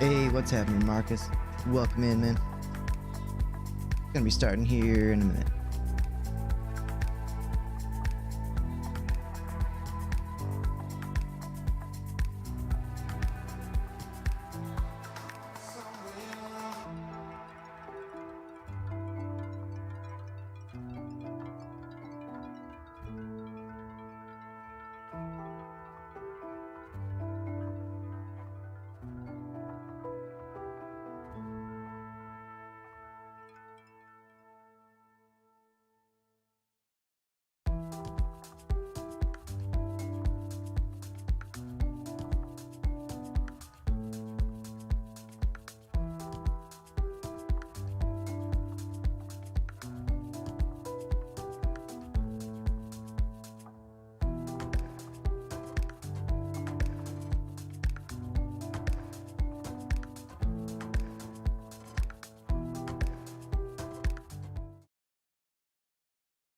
Hey, what's happening, Marcus? Welcome in, man. Gonna be starting here in a minute.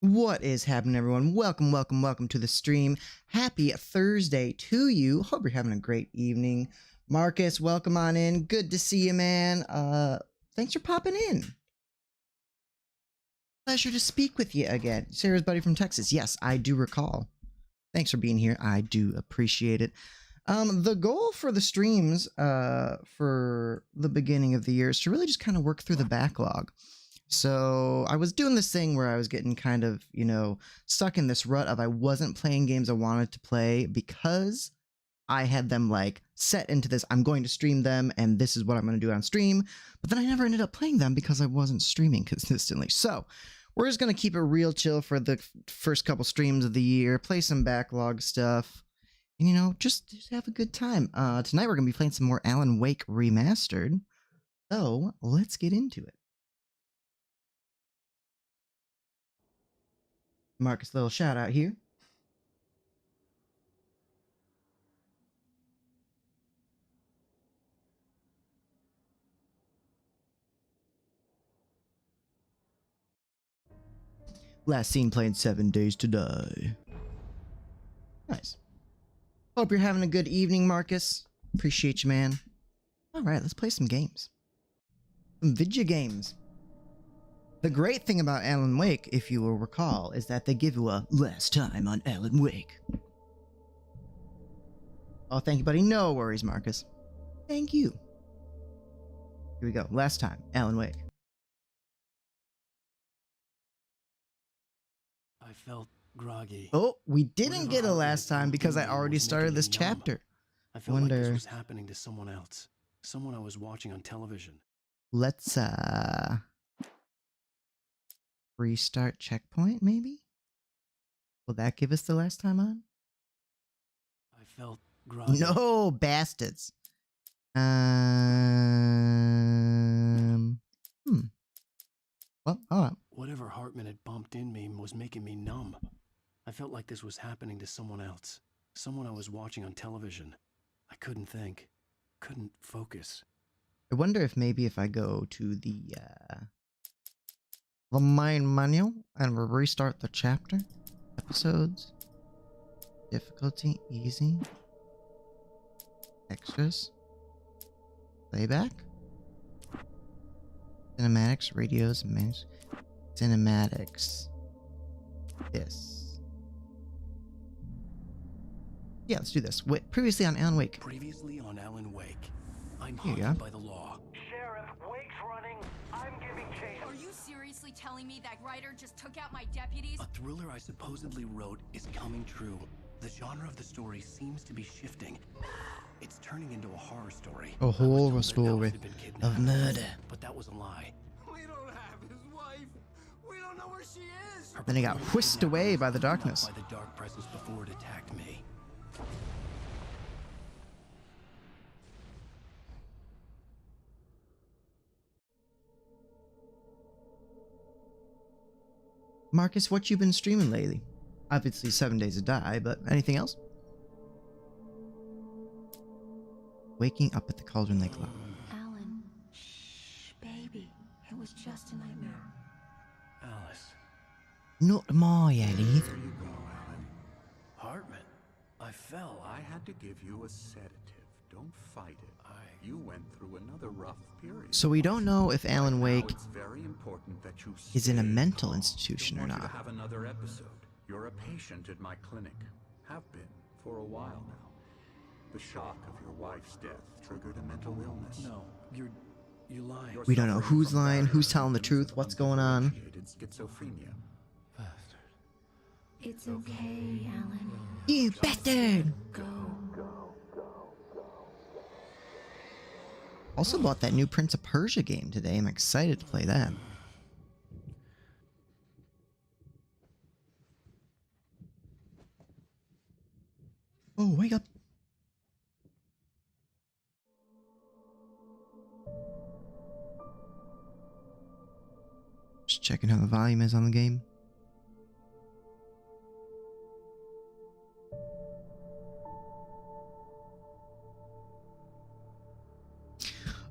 What is happening, everyone? Welcome to the stream. Happy Thursday to you. Hope you're having a great evening. Marcus, welcome on in. Good to see you, man. Thanks for popping in. Pleasure to speak with you again. Sarah's buddy from Texas. Yes, I do recall. Thanks for being here. I do appreciate it. The goal for the streams for the beginning of the year is to really just kind of work through the backlog. So I was doing this thing where I was getting kind of, stuck in this rut of I wasn't playing games I wanted to play because I had them like set into this, I'm going to stream them and this is what I'm going to do on stream. But then I never ended up playing them because I wasn't streaming consistently. So we're just going to keep it real chill for the first couple streams of the year, play some backlog stuff, and just have a good time. Tonight we're going to be playing some more Alan Wake Remastered. So let's get into it. Marcus, little shout out here. Last seen playing 7 Days to Die. Nice. Hope you're having a good evening, Marcus. Appreciate you, man. Alright, let's play some games. Some video games. The great thing about Alan Wake, if you will recall, is that they give you a last time on Alan Wake. Oh, thank you, buddy. No worries, Marcus. Thank you. Here we go. Last time, Alan Wake. I felt groggy. Oh, we didn't get a last time because I already started this chapter. I felt like this was happening to someone else. Someone I was watching on television. Let's, restart checkpoint, maybe? Will that give us the last time on? I felt groggy. No, bastards. Well, hold on. Whatever Hartman had bumped in me was making me numb. I felt like this was happening to someone else. Someone I was watching on television. I couldn't think. Couldn't focus. I wonder if maybe if I go to the main menu and restart the chapter, episodes, difficulty, easy, extras, playback, cinematics, radios, menus, cinematics, this. Yeah, let's do this. Wait, previously on Alan Wake. Previously on Alan Wake. I'm Here you haunted go. by the law. Sheriff, Wake's running. I'm giving chase. Are you seriously telling me that writer just took out my deputies? A thriller I supposedly wrote is coming true. The genre of the story seems to be shifting. It's turning into a horror story. A horror story of murder. But that was a lie. We don't have his wife. We don't know where she is. Her Then he got performance whisked kidnapped away was by the cleaned up darkness. By the dark presence before it attacked me. Marcus, what you been streaming lately? Obviously 7 Days to Die, but anything else? Waking up at the Cauldron Lake Lodge. Alan, shh, baby. It was just a nightmare. Alice. Not my Ellie. There you go, Alan. Hartman. I fell. I had to give you a sedative Don't fight it. You went through another rough period. So we don't know if Alan Now Wake it's very important that you is in a stay mental calm. institution Don't or want you not. to have another episode. You're a patient at my clinic. Have been for a while now. The shock of your wife's death triggered a mental illness. No, you're lying. You're We don't know suffering who's from lying, who's various telling the symptoms truth, of what's going on. undifferentiated schizophrenia. It's okay, Alan. You bastard! Go. Also bought that new Prince of Persia game today. I'm excited to play that. Oh, wake up. Just checking how the volume is on the game.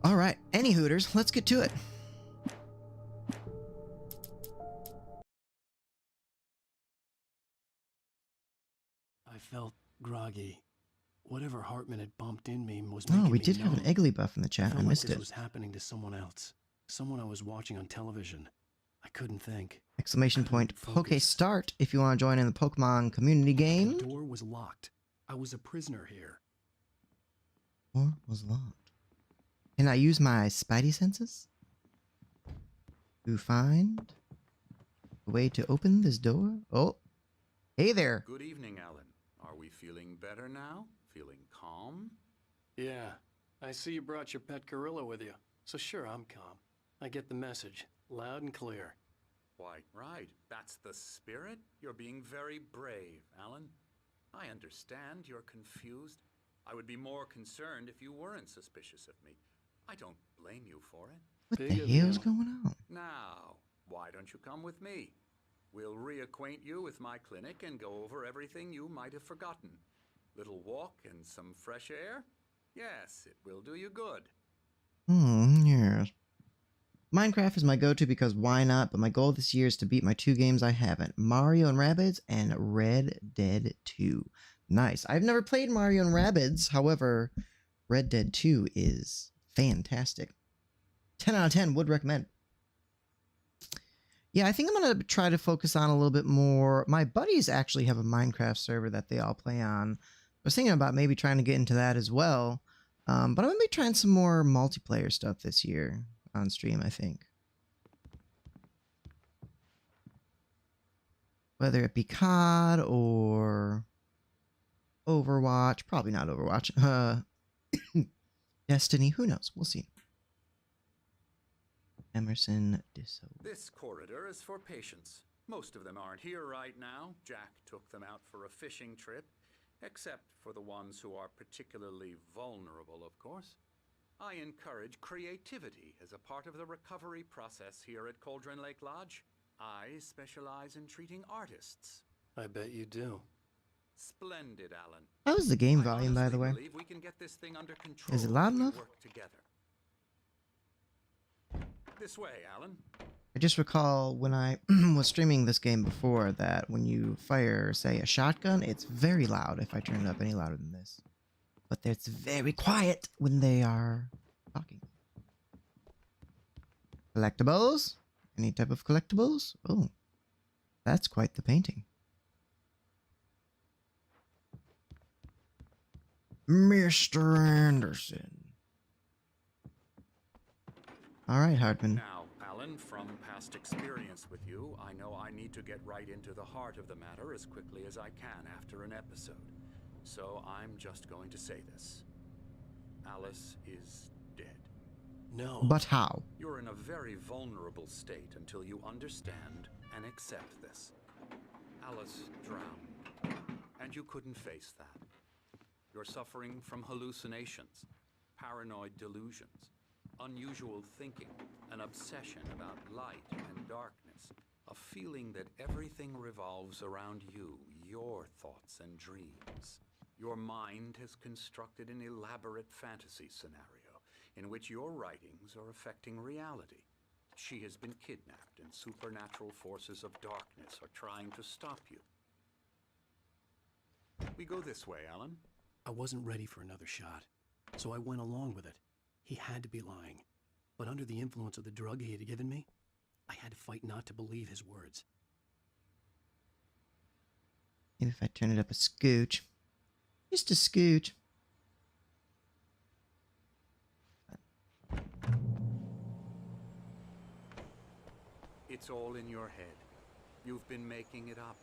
All right, any Hooters, let's get to it. I felt groggy. Whatever Hartman had bumped in me was Oh, making we me did have numb. an Eggly buff in the I chat. felt I like missed this it. was happening to someone else. Someone I was watching on television. I couldn't think. Exclamation couldn't point. Poke focus. start if you want to join in the Pokemon community game. The door was locked. I was a prisoner here. Or was locked. Can I use my spidey senses to find a way to open this door? Oh, hey there. Good evening, Alan. Are we feeling better now? Feeling calm? Yeah, I see you brought your pet gorilla with you. So sure, I'm calm. I get the message, loud and clear. Why, right. That's the spirit. You're being very brave, Alan. I understand you're confused. I would be more concerned if you weren't suspicious of me. I don't blame you for it. What the Big of hell's you. going on? Now, why don't you come with me? We'll reacquaint you with my clinic and go over everything you might have forgotten. Little walk and some fresh air? Yes, it will do you good. Yes. Minecraft is my go-to because why not, but my goal this year is to beat my 2 games I haven't. Mario and Rabbids and Red Dead 2. Nice. I've never played Mario and Rabbids, however, Red Dead 2 is fantastic. 10 out of 10, would recommend. Yeah, I think I'm going to try to focus on a little bit more. My buddies actually have a Minecraft server that they all play on. I was thinking about maybe trying to get into that as well. But I'm going to be trying some more multiplayer stuff this year on stream, I think. Whether it be COD or Overwatch. Probably not Overwatch. Destiny, who knows? We'll see. Emerson Disso. This corridor is for patients. Most of them aren't here right now. Jack took them out for a fishing trip, except for the ones who are particularly vulnerable, of course. I encourage creativity as a part of the recovery process here at Cauldron Lake Lodge. I specialize in treating artists. I bet you do. Splendid, Alan. How is the game I volume, by the honestly way? believe we can get this thing under control Is it loud if we enough? work together. This way, Alan. I just recall when I was streaming this game before that when you fire, say, a shotgun, it's very loud if I turn it up any louder than this. But it's very quiet when they are talking. Collectibles? Any type of collectibles? Oh, that's quite the painting. Mr. Anderson. All right, Hartman. Now, Alan, from past experience with you, I know I need to get right into the heart of the matter as quickly as I can after an episode. So I'm just going to say this. Alice is dead. No. But how? You're in a very vulnerable state until you understand and accept this. Alice drowned, and you couldn't face that. You're suffering from hallucinations, paranoid delusions, unusual thinking, an obsession about light and darkness, a feeling that everything revolves around you, your thoughts and dreams. Your mind has constructed an elaborate fantasy scenario in which your writings are affecting reality. She has been kidnapped and supernatural forces of darkness are trying to stop you. We go this way, Alan. I wasn't ready for another shot. so I went along with it. He had to be lying. But under the influence of the drug he had given me, I had to fight not to believe his words. Maybe if I turn it up a scooch. Just a scooch. It's all in your head. You've been making it up.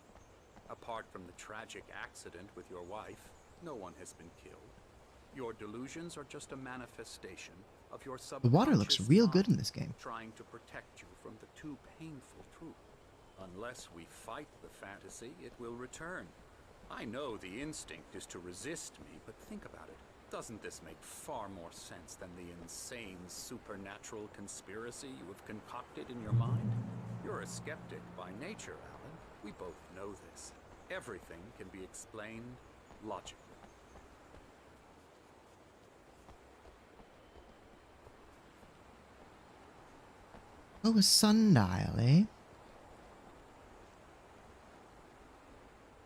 Apart from the tragic accident with your wife, no one has been killed. Your delusions are just a manifestation of your The subconscious water looks real good in mind this game. trying to protect you from the too painful truth. Unless we fight the fantasy, it will return. I know the instinct is to resist me, but think about it. Doesn't this make far more sense than the insane supernatural conspiracy you have concocted in your mind? You're a skeptic by nature, Alan. We both know this. Everything can be explained logically. Oh, a sundial, eh?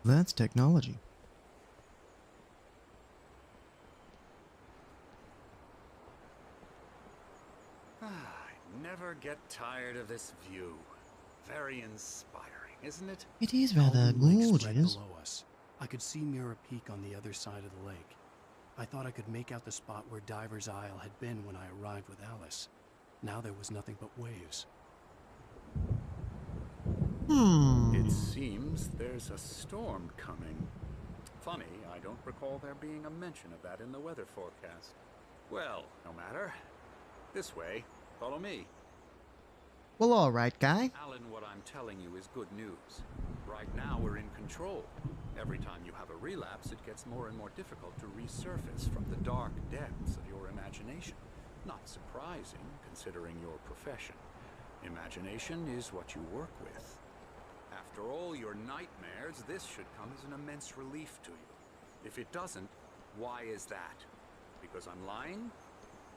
That's technology. I never get tired of this view. Very inspiring, isn't it? It is rather Alden Lake spread gorgeous. below us. I could see Mirror Peak on the other side of the lake. I thought I could make out the spot where Diver's Isle had been when I arrived with Alice. Now there was nothing but waves. It seems there's a storm coming. Funny, I don't recall there being a mention of that in the weather forecast. Well, no matter. This way. Follow me. Well, alright, guy. Alan, what I'm telling you is good news. Right now we're in control. Every time you have a relapse, it gets more and more difficult to resurface from the dark depths of your imagination. Not surprising, considering your profession. Imagination is what you work with. After all your nightmares, this should come as an immense relief to you. If it doesn't, why is that? Because I'm lying?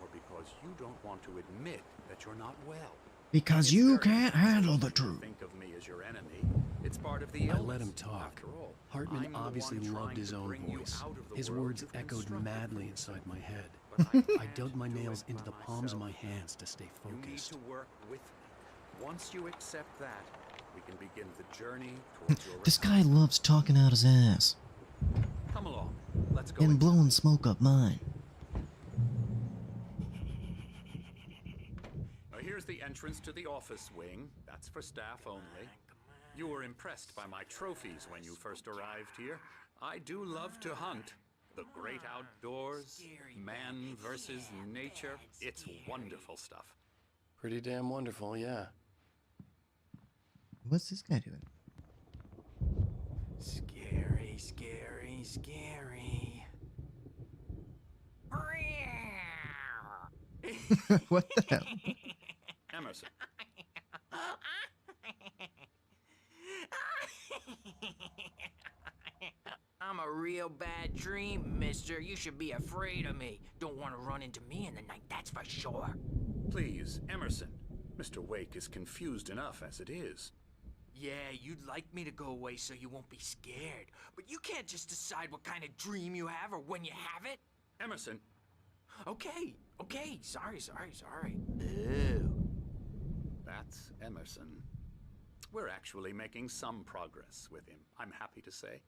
Or because you don't want to admit that you're not well? Because It's you very can't natural handle the for you to truth. Think of me as your enemy. It's part of the I illness. let him talk. After all, Hartman I'm the obviously one loved trying his to own bring you voice. out of the His world words you've echoed constructed madly for inside yourself. my head. But I I dug my can't do nails it into by the palms of my myself. hands to stay You need focused. to work with me. Once you accept that, we can begin the journey towards your This guy recovery. loves talking out his ass Come along. Let's go. and inside. blowing smoke up mine. Here's the entrance to the office wing. That's for staff only. You were impressed by my trophies when you first arrived here. I do love to hunt. The great outdoors, man versus nature. It's wonderful stuff. Pretty damn wonderful, yeah. What's this guy doing? Scary, scary, scary. What the hell? Emerson. I'm a real bad dream, mister. You should be afraid of me. Don't want to run into me in the night, that's for sure. Please, Emerson. Mr. Wake is confused enough as it is. Yeah, you'd like me to go away so you won't be scared. But you can't just decide what kind of dream you have or when you have it. Emerson. Okay, sorry. Ew. That's Emerson. We're actually making some progress with him, I'm happy to say.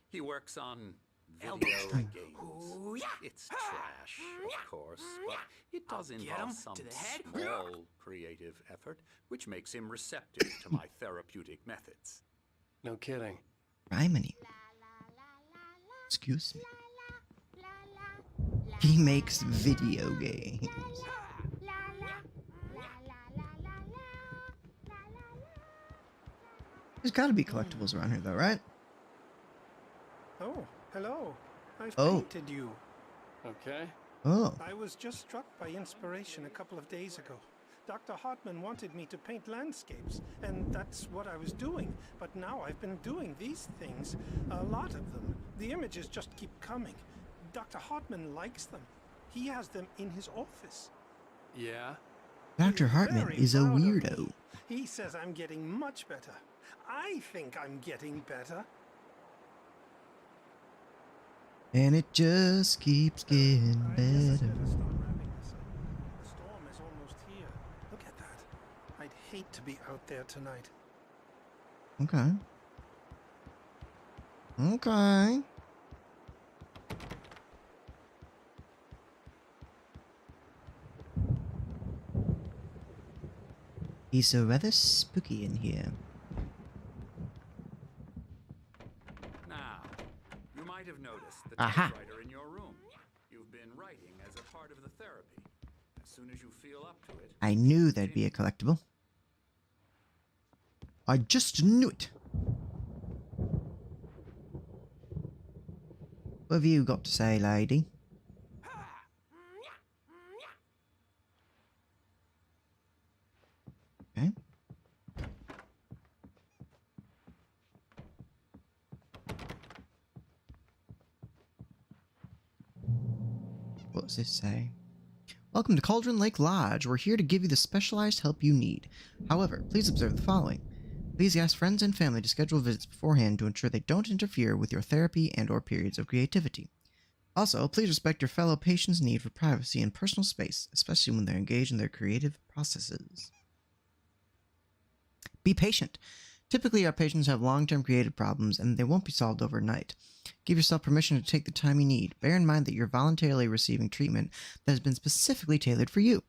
He works on video games. Ooh, yeah. It's trash, of course, but it does I'll get involve him some to the head. small creative effort, which makes him receptive to my therapeutic methods. No kidding. Rhymony. Excuse me. He makes video games. There's gotta be collectibles around here though, right? Oh, hello. I've Oh. painted you. Okay. Oh. I was just struck by inspiration a couple of days ago. Dr. Hartman wanted me to paint landscapes, and that's what I was doing. But now I've been doing these things, a lot of them. The images just keep coming. Dr. Hartman likes them. He has them in his office. Yeah. Dr. He's Hartman very is a proud of me. weirdo. He says I'm getting much better. I think I'm getting better. And it just keeps getting I guess it's better. better start wrapping this up. The storm is almost here. Look at that. I'd hate to be out there tonight. Okay. Okay. He's so rather spooky in here. Now, you might have noticed the Aha. typewriter in your room. You've been writing as a part of the therapy. As soon as you feel up to it, I knew there'd be a collectible. I just knew it. What have you got to say, lady? Okay. What's this say? Welcome to Cauldron Lake Lodge. We're here to give you the specialized help you need. However, please observe the following. Please ask friends and family to schedule visits beforehand to ensure they don't interfere with your therapy and or periods of creativity. Also, please respect your fellow patients' need for privacy and personal space, especially when they're engaged in their creative processes. Be patient. Typically, our patients have long-term creative problems and they won't be solved overnight. Give yourself permission to take the time you need. Bear in mind that you're voluntarily receiving treatment that has been specifically tailored for you.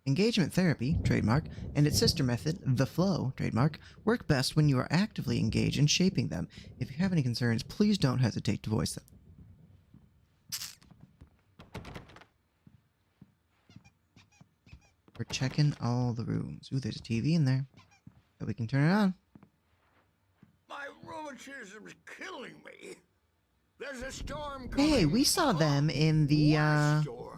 Engagement therapy, trademark, and its sister method, the flow, trademark, work best when you are actively engaged in shaping them. If you have any concerns, please don't hesitate to voice them. We're checking all the rooms. Ooh, there's a TV in there. So we can turn it on. My rheumatism's killing me. There's a storm coming. Hey, we saw them in the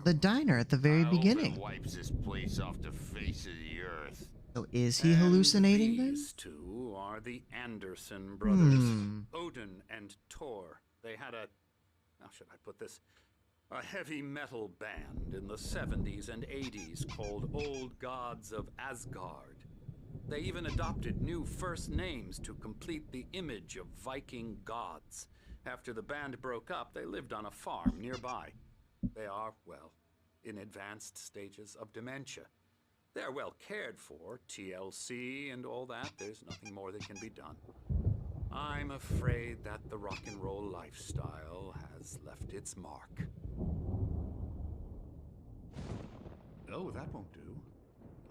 What diner at the very I hope beginning. it wipes this place off the face of the earth. So is he hallucinating and then? these two are the Anderson brothers, Hmm. Odin and Tor. They had a, how should I put this? A heavy metal band in the 70s and 80s called Old Gods of Asgard. They even adopted new first names to complete the image of Viking gods. After the band broke up, they lived on a farm nearby. They are, well, in advanced stages of dementia. They're well cared for, TLC and all that. There's nothing more that can be done. I'm afraid that the rock and roll lifestyle has left its mark. Oh, that won't do.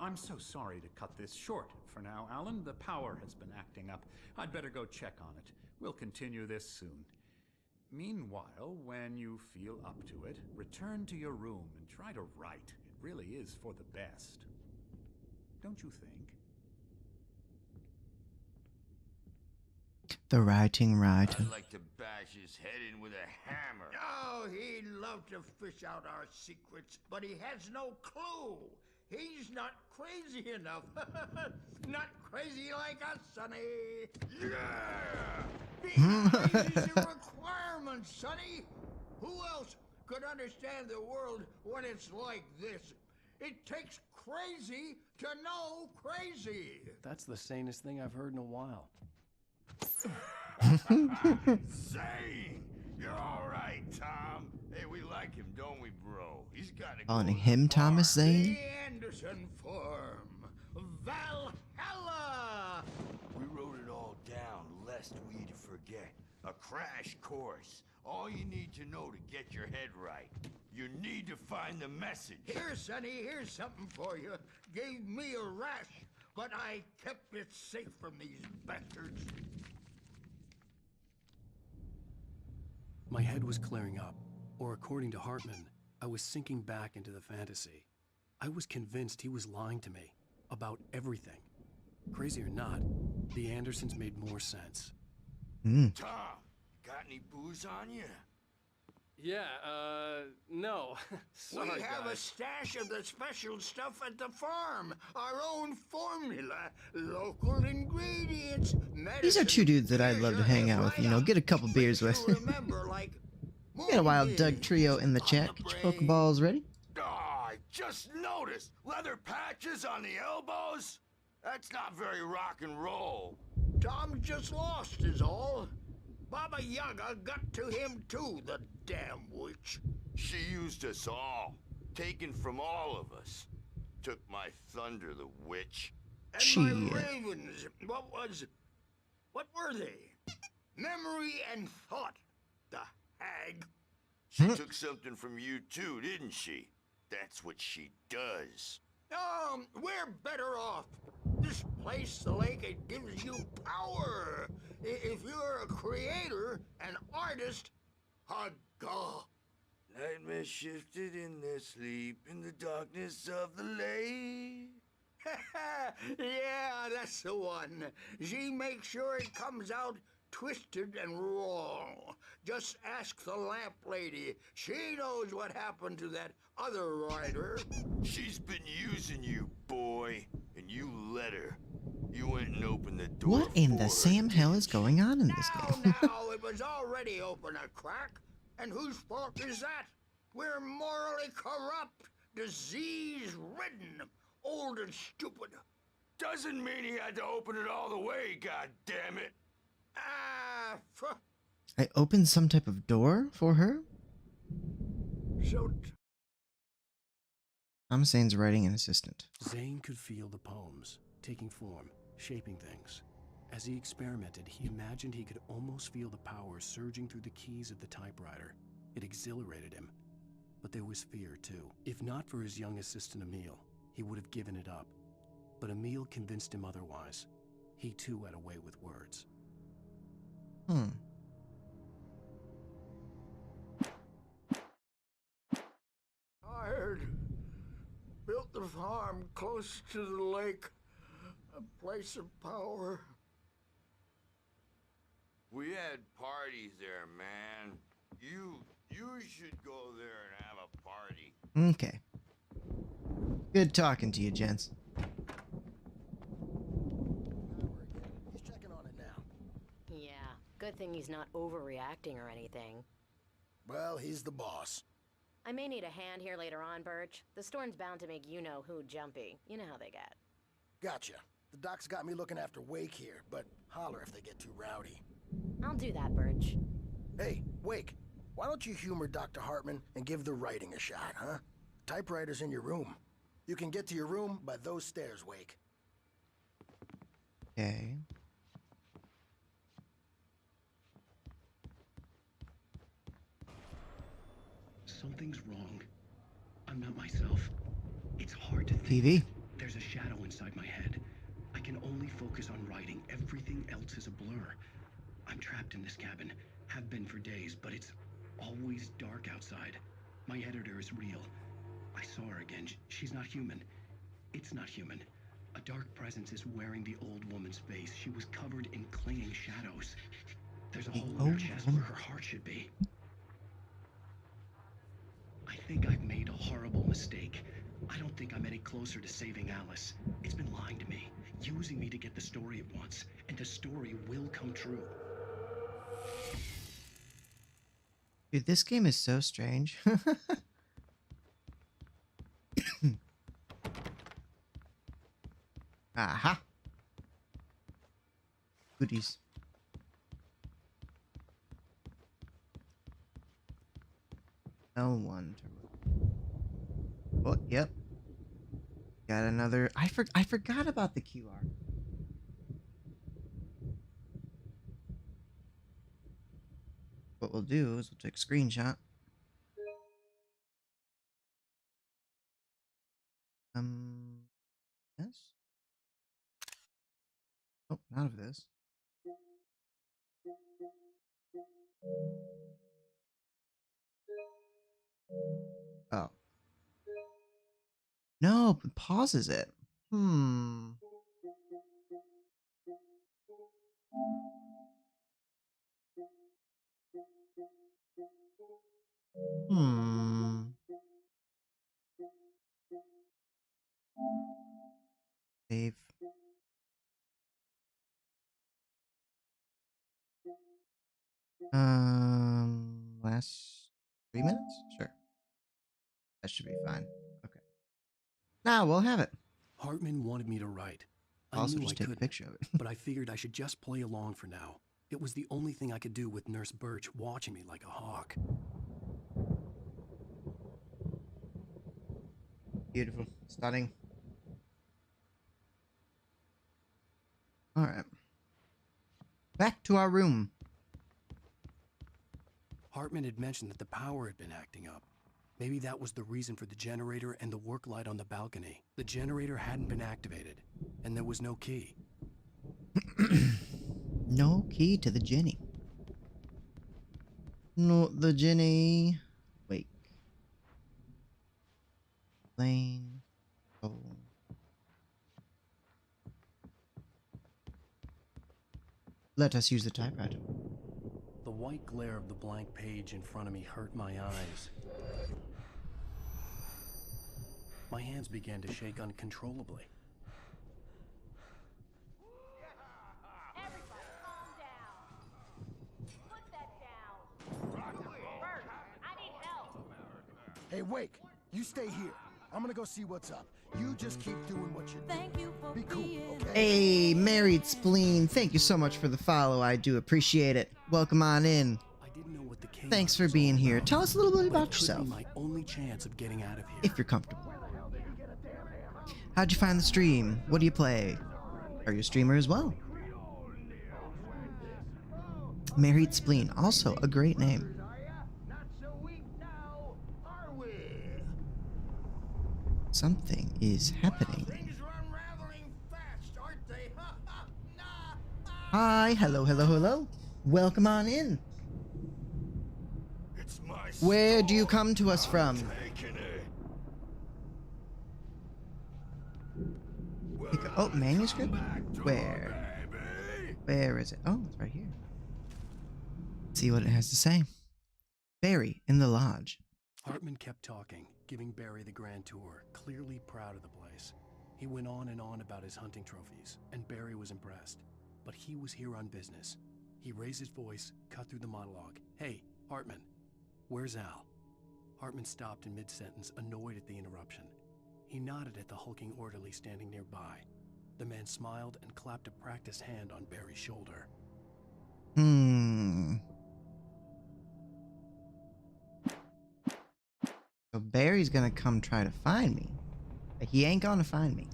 I'm so sorry to cut this short for now, Alan. The power has been acting up. I'd better go check on it. We'll continue this soon. Meanwhile, when you feel up to it, return to your room and try to write. It really is for the best. Don't you think? The writing writer. I'd like to bash his head in with a hammer. Oh, he'd love to fish out our secrets, but he has no clue. He's not crazy enough. Not crazy like us, Sonny. Yeah! Being crazy's a requirement, Sonny. Who else could understand the world when it's like this? It takes crazy to know crazy. That's the sanest thing I've heard in a while. Zane! You're all right, Tom. Hey, we like him, don't we, bro? He's got to Calling go him to the Thomas farm. Zane? The Anderson Farm. Valhalla! We wrote it all down, lest we forget. A crash course. All you need to know to get your head right. You need to find the message. Here, Sonny, here's something for you. Gave me a rash, but I kept it safe from these bastards. My head was clearing up, or according to Hartman, I was sinking back into the fantasy. I was convinced he was lying to me about everything. Crazy or not, the Andersons made more sense. Tom, got any booze on you? Yeah, no. Sorry, we have a guys. stash of the special stuff at the farm. Our own formula, local ingredients, These are two dudes that I'd love to hang out with, you know, get a couple beers with. Remember, like, Got a Wild Doug trio in the chat. Get your Pokeballs ready. Oh, I just noticed leather patches on the elbows. That's not very rock and roll. Tom just lost is all. Baba Yaga got to him too, the damn witch. She used us all, taken from all of us. Took my thunder, the witch. And my ravens, what were they? Memory and thought, the hag. She took something from you too, didn't she? That's what she does. We're better off. This place, the lake, it gives you power. If you're a creator, an artist, haga. Nightmare shifted in their sleep in the darkness of the lake. Yeah, that's the one. She makes sure it comes out twisted and wrong. Just ask the lamp lady. She knows what happened to that other rider. She's been using you, boy, and you let her. You went and opened the door. What in the Sam hell is going on in this game? Now, it was already open a crack. And whose fault is that? We're morally corrupt, disease-ridden, old and stupid. Doesn't mean he had to open it all the way, god damn it. I opened some type of door for her? I'm Zane's writing an assistant. Zane could feel the poems, taking form, shaping things. As he experimented, he imagined he could almost feel the power surging through the keys of the typewriter. It exhilarated him. But there was fear, too. If not for his young assistant Emil, he would have given it up. But Emil convinced him otherwise. He, too, had a way with words. Hired. Built the farm close to the lake. A place of power. We had parties there, man. You should go there and have a party. Okay. Good talking to you, gents. He's checking on it now. Yeah, good thing he's not overreacting or anything. Well, he's the boss. I may need a hand here later on, Birch. The storm's bound to make you-know-who jumpy. You know how they get. Gotcha. The doc's got me looking after Wake here, but holler if they get too rowdy. I'll do that, Birch. Hey, Wake, why don't you humor Dr. Hartman and give the writing a shot, huh? Typewriter's in your room. You can get to your room by those stairs, Wake. Okay. Something's wrong. I'm not myself. It's hard to think. TV. There's a shadow inside my head. I can only focus on writing. Everything else is a blur. I'm trapped in this cabin. Have been for days, but it's always dark outside. My editor is real. I saw her again. She's not human. It's not human. A dark presence is wearing the old woman's face. She was covered in clinging shadows. There's a hole in her chest where her heart should be. I think I've made a horrible mistake. I don't think I'm any closer to saving Alice. It's been lying to me, using me to get the story it wants, and the story will come true. Dude, this game is so strange. Aha. Goodies. L1 to... Oh, yep. Got another... I forgot about the QR. What we'll do is we'll take a screenshot. Yes? Oh, not of this. Oh. No, it pauses it. Hmm. Save. Last 3 minutes? Sure. That should be fine. Okay. Now we'll have it. Hartman wanted me to write. I Also knew just I take a couldn't, picture of it. but I figured I should just play along for now. It was the only thing I could do with Nurse Birch watching me like a hawk. Beautiful. Stunning. Alright. Back to our room. Hartman had mentioned that the power had been acting up. Maybe that was the reason for the generator and the work light on the balcony. The generator hadn't been activated, and there was no key. No key to the Jenny. Not the Jenny. Wait. Lane. Oh. Let us use the typewriter. The white glare of the blank page in front of me hurt my eyes. My hands began to shake uncontrollably. Everybody, calm down. Put that down. Bert, I need help. Hey, Wake, you stay here. I'm gonna go see what's up. You just keep doing what you do. Thank you for Be cool, okay? Hey, Married Spleen. Thank you so much for the follow. I do appreciate it. Welcome on in. I didn't know what the chaos Thanks for was being all here. about, Tell us a little bit but about it could yourself, be my only chance of getting out of here. if you're comfortable. How'd you find the stream? What do you play? Are you a streamer as well? Married Spleen, also a great name. Something is happening. Hi, hello, hello, hello. Welcome on in. Where do you come to us from? Oh, manuscript? Where? Where is it? Oh, it's right here. Let's see what it has to say. Barry in the lodge. Hartman kept talking, giving Barry the grand tour, clearly proud of the place. He went on and on about his hunting trophies, and Barry was impressed. But he was here on business. He raised his voice, cut through the monologue. Hey, Hartman, where's Al? Hartman stopped in mid-sentence, annoyed at the interruption. He nodded at the hulking orderly standing nearby. The man smiled and clapped a practiced hand on Barry's shoulder. So Barry's gonna come try to find me. But he ain't gonna find me.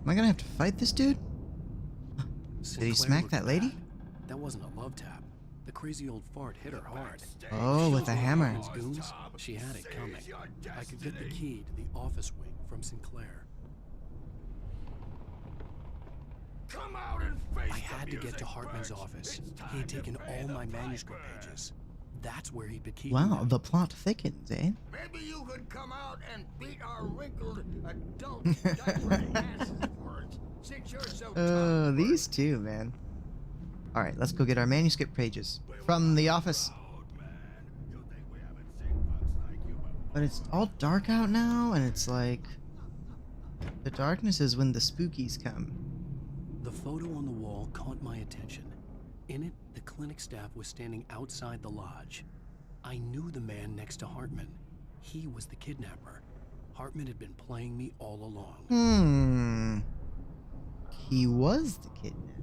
Am I gonna have to fight this dude? Did he smack that lady? That wasn't a love tap. The crazy old fart hit her hard. Oh, with a hammer. Hartman's goons, she had it coming. I could get the key to the office wing from Sinclair. Come out and face I had to get to Hartman's office. He had taken all my manuscript pages. That's where he'd been keeping Wow, them. the plot thickens, eh? Maybe you could come out and beat our wrinkled adult diaper asses for us, since you're so tough. These two, man. Alright, let's go get our manuscript pages from the office. But it's all dark out now, and it's like... the darkness is when the spookies come. The photo on the wall caught my attention. In it, the clinic staff was standing outside the lodge. I knew the man next to Hartman. He was the kidnapper. Hartman had been playing me all along. He was the kidnapper.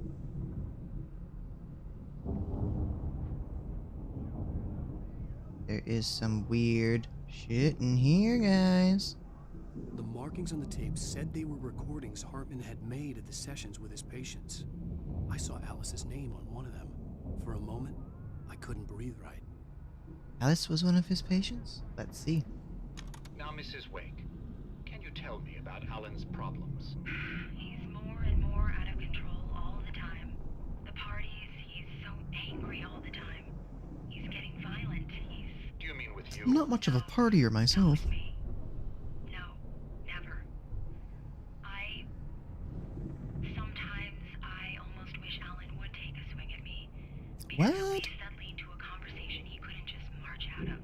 There is some weird shit in here, guys. The markings on the tape said they were recordings Hartman had made at the sessions with his patients. I saw Alice's name on one of them. For a moment, I couldn't breathe right. Alice was one of his patients? Let's see. Now, Mrs. Wake, can you tell me about Alan's problems? He's more and more out of control all the time. The parties, he's so angry all the time. He's getting violent. Do you mean with you? I'm not much of a partier myself. No, never. Sometimes I almost wish Alan would take a swing at me. Because at least that lead to a conversation he couldn't just march out of.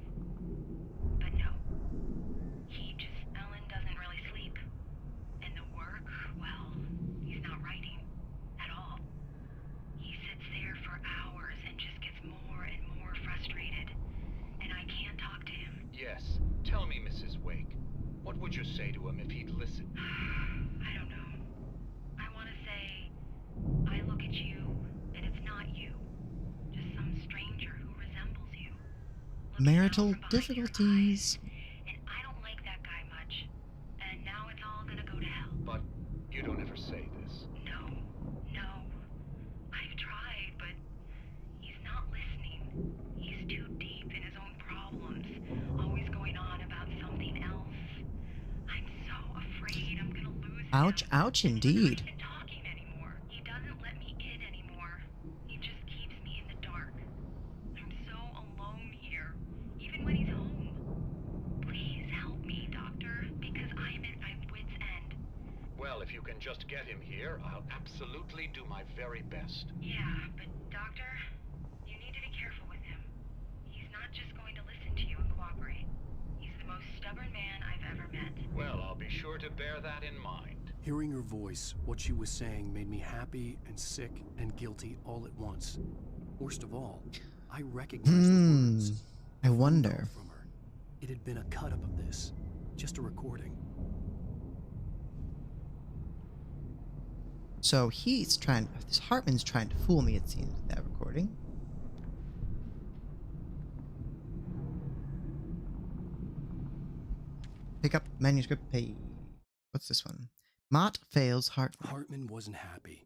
But no. Alan doesn't really sleep. And the work, well, he's not writing at all. He sits there for hours and just gets more and more frustrated. And I can't talk to him. Yes. Tell me, Mrs. Wake. What would you say to him if he'd listen? I don't know. I you. Just some stranger who resembles you. Marital difficulties. And I don't like that guy much. And now it's all gonna go to hell. But you don't ever say this. No. I've tried, but he's not listening. He's too deep in his own problems, always going on about something else. I'm so afraid I'm gonna lose him. Ouch, ouch indeed. He isn't talking anymore. He doesn't let me in anymore. He just keeps me in the dark. I'm so alone here, even when he's home. Please help me, Doctor, because I'm at my wit's end. Well, if you can just get him here, I'll absolutely do my very best. Yeah, but Doctor, you need to be careful with him. He's not just going to listen to you and cooperate. He's the most stubborn man I've ever met. Well, I'll be sure to bear that in mind. Hearing her voice, what she was saying made me happy and sick and guilty all at once. Worst of all, I recognized the words. I wonder. From her. It had been a cut-up of this, just a recording. So this Hartman's trying to fool me, it seems, with that recording. Pick up manuscript page. What's this one? Mott fails Hartman. Hartman wasn't happy.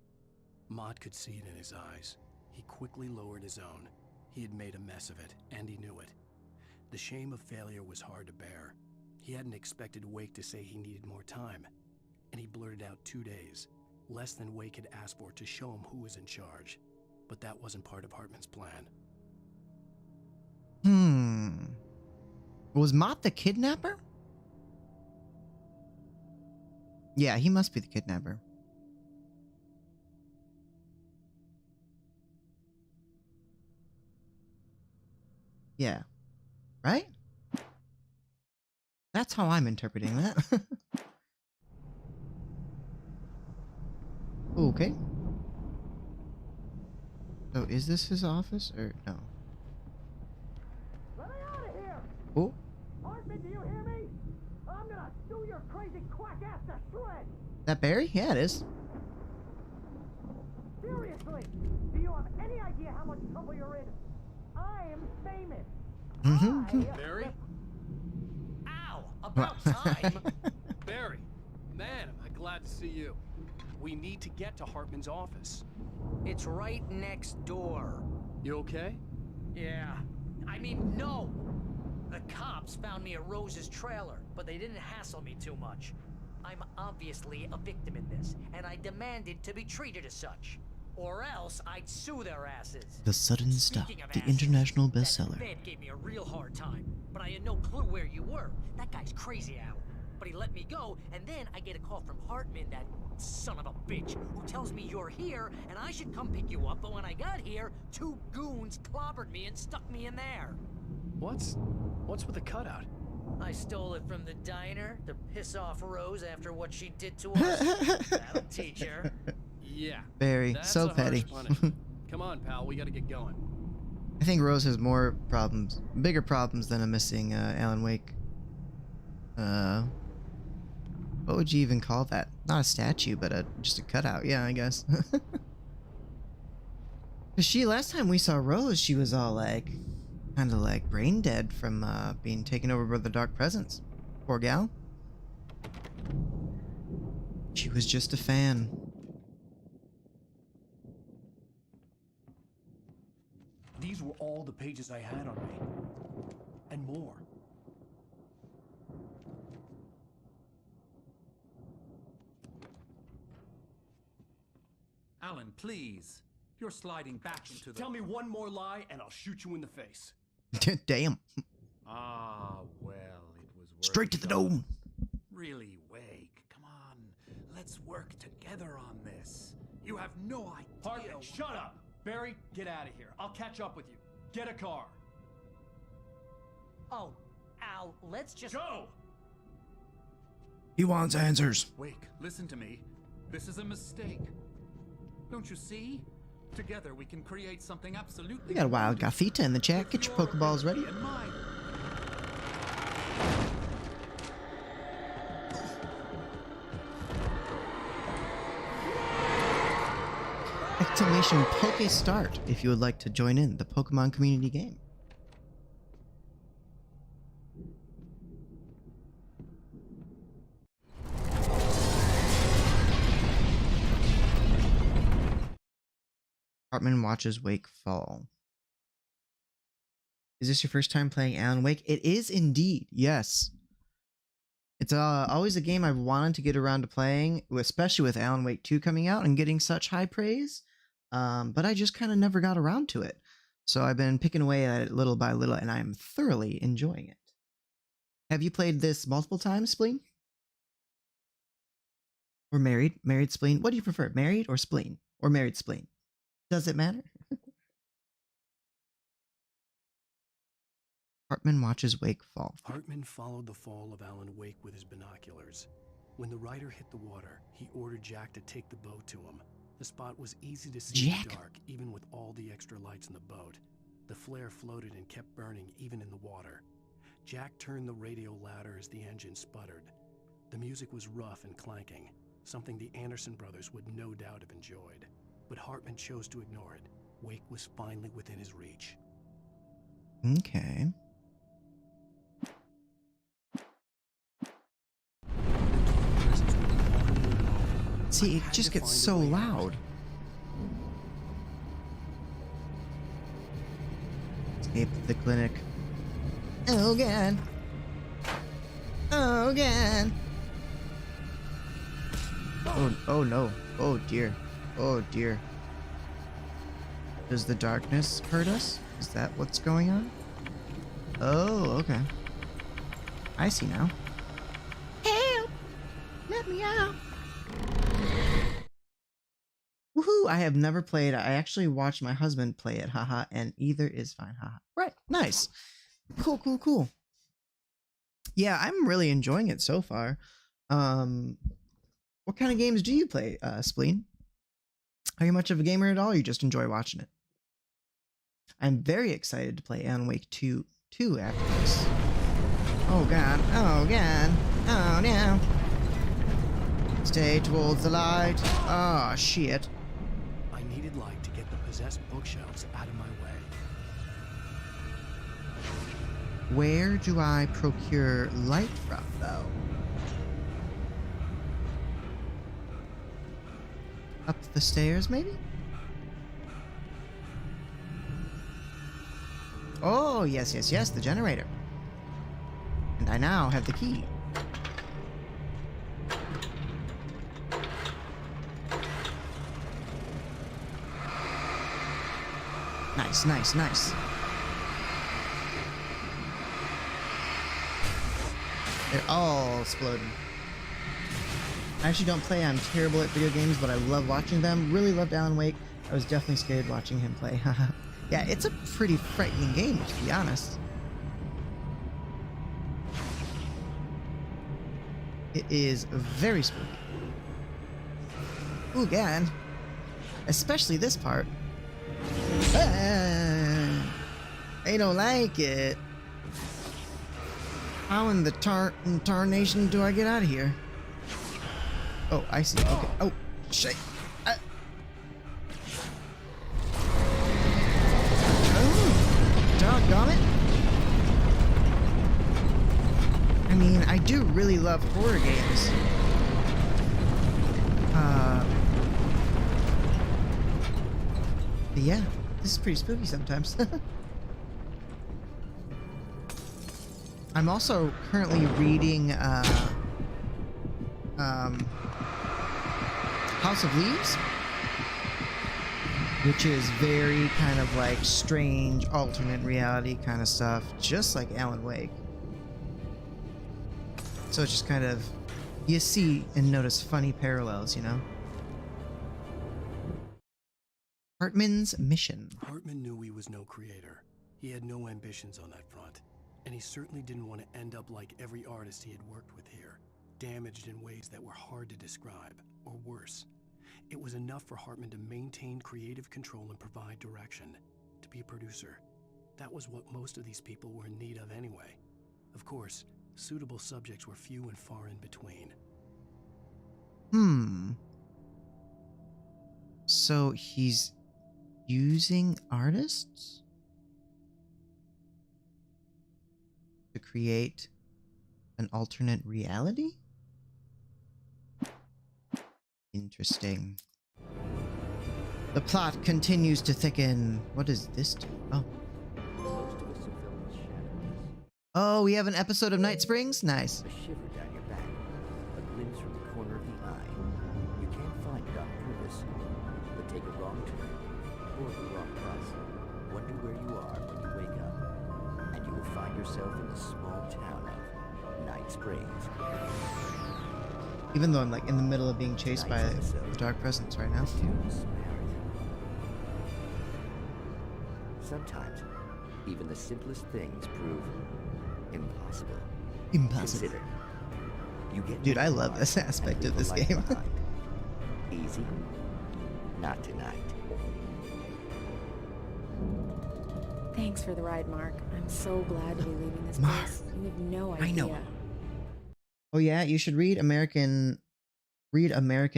Mott could see it in his eyes. He quickly lowered his own. He had made a mess of it, and he knew it. The shame of failure was hard to bear. He hadn't expected Wake to say he needed more time, and he blurted out 2 days, less than Wake had asked for, to show him who was in charge. But that wasn't part of Hartman's plan. Was Mott the kidnapper? Yeah, he must be the kidnapper. Yeah. Right? That's how I'm interpreting that. Okay. So is this his office or no? Let me out of here! Oh. Hartman, do you hear me? I'm gonna sue your crazy quack ass to shreds! That Barry? Yeah, it is. Seriously, do you have any idea how much trouble you're in? I am famous. Barry? Ow! About time! Barry! Man, am I glad to see you. We need to get to Hartman's office. It's right next door. You okay? Yeah. I mean, no! The cops found me at Rose's trailer, but they didn't hassle me too much. I'm obviously a victim in this, and I demanded to be treated as such. Or else I'd sue their asses. The Sudden Stop, Speaking of the asses, international that bestseller. Fed gave me a real hard time, but I had no clue where you were. That guy's crazy, Al. But he let me go, and then I get a call from Hartman, that son of a bitch, who tells me you're here, and I should come pick you up, but when I got here, 2 goons clobbered me and stuck me in there. What's with the cutout? I stole it from the diner to piss off Rose after what she did to us. That'll teach her. Yeah. Barry, That's so a harsh petty. punishment. Come on, pal, we gotta get going. I think Rose has more problems, bigger problems than a missing Alan Wake. What would you even call that? Not a statue, but just a cutout. Yeah, I guess. Cause last time we saw Rose, she was all like, kind of like brain dead from being taken over by the Dark Presence. Poor gal. She was just a fan. These were all the pages I had on me. And more. Alan, please. You're sliding back into the... Tell me one more lie and I'll shoot you in the face. Damn. Ah, well, it was worth Straight to the dome. Really, Wake. Come on. Let's work together on this. You have no idea... Hartman, shut up! Barry, get out of here. I'll catch up with you. Get a car. Oh, Al, let's just... Go! He wants answers. Wake, listen to me. This is a mistake. Don't you see? Together we can create something absolutely... We got a Wild Gothita in the chat. Get your Pokeballs ready. exclamation Poke Start if you would like to join in the Pokemon community game. Hartman watches Wake fall. Is this your first time playing Alan Wake? It is indeed, yes. It's always a game I've wanted to get around to playing, especially with Alan Wake 2 coming out and getting such high praise. But I just kind of never got around to it. So I've been picking away at it little by little, and I'm thoroughly enjoying it. Have you played this multiple times, Spleen? Or married? Married Spleen? What do you prefer, married or Spleen? Or married Spleen? Does it matter? Hartman watches Wake fall. Hartman followed the fall of Alan Wake with his binoculars. When the rider hit the water, he ordered Jack to take the boat to him. The spot was easy to see in the dark, even with all the extra lights in the boat. The flare floated and kept burning even in the water. Jack turned the radio louder as the engine sputtered. The music was rough and clanking, something the Anderson brothers would no doubt have enjoyed. But Hartman chose to ignore it. Wake was finally within his reach. Okay. See, it just gets so loud. Escape the clinic. Oh, God. Oh, God. Oh, no. Oh, dear. Oh, dear. Does the darkness hurt us? Is that what's going on? Oh, okay. I see now. Help! Let me out! Woohoo! I have never played. I actually watched my husband play it, haha, and either is fine, haha. Right, nice. Cool, cool, cool. Yeah, I'm really enjoying it so far. What kind of games do you play, Spleen? Are you much of a gamer at all, or you just enjoy watching it? I'm very excited to play Alan Wake 2 after this. Oh god, oh god, oh no. Stay towards the light. Oh shit. I needed light to get the possessed bookshelves out of my way. Where do I procure light from, though? Up the stairs, maybe? Oh, yes, yes, yes, the generator. And I now have the key. Nice, nice, nice. They're all exploding. I actually don't play. I'm terrible at video games, but I love watching them. Really loved Alan Wake. I was definitely scared watching him play. Yeah, it's a pretty frightening game, to be honest. It is very spooky. Ooh, God. Especially this part. I don't like it. How in the tarnation do I get out of here? Oh, I see. Okay. Oh, shit. Oh, doggone it. I mean, I do really love horror games. But yeah, this is pretty spooky sometimes. I'm also currently reading House of Leaves, which is very kind of like strange alternate reality kind of stuff, just like Alan Wake. So it's just kind of, you see and notice funny parallels, you know? Hartman's mission. Hartman knew he was no creator. He had no ambitions on that front. And he certainly didn't want to end up like every artist he had worked with here, damaged in ways that were hard to describe, or worse. It was enough for Hartman to maintain creative control and provide direction, to be a producer. That was what most of these people were in need of anyway. Of course, suitable subjects were few and far in between. So he's using artists to create an alternate reality? Interesting. The plot continues to thicken. What does this do? Oh. Oh, we have an episode of Night Springs? Nice. A shiver down your back, a glimpse from the corner of the eye. You can't find it on purpose, but take a wrong turn, or the wrong bus, wonder where you are when you wake up, and you will find yourself in the small town of Night Springs. Even though I'm like in the middle of being chased by the dark presence right now. Sometimes, even the simplest things prove impossible. Impossible. Consider, you get Dude, I love this aspect of this game. Easy? Not tonight. Thanks for the ride, Mark. I'm so glad to be leaving this place. You have no idea. I know. Oh yeah, you should read American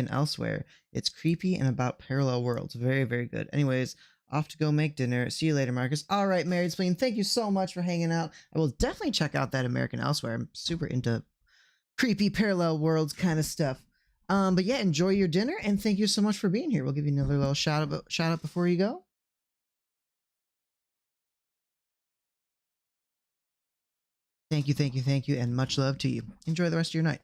Elsewhere. It's creepy and about parallel worlds. Very, very good. Anyways, off to go make dinner. See you later, Marcus. All right, Married Spleen, thank you so much for hanging out. I will definitely check out that American Elsewhere. I'm super into creepy parallel worlds kind of stuff. But yeah, enjoy your dinner and thank you so much for being here. We'll give you another little shout out before you go. Thank you, and much love to you. Enjoy the rest of your night.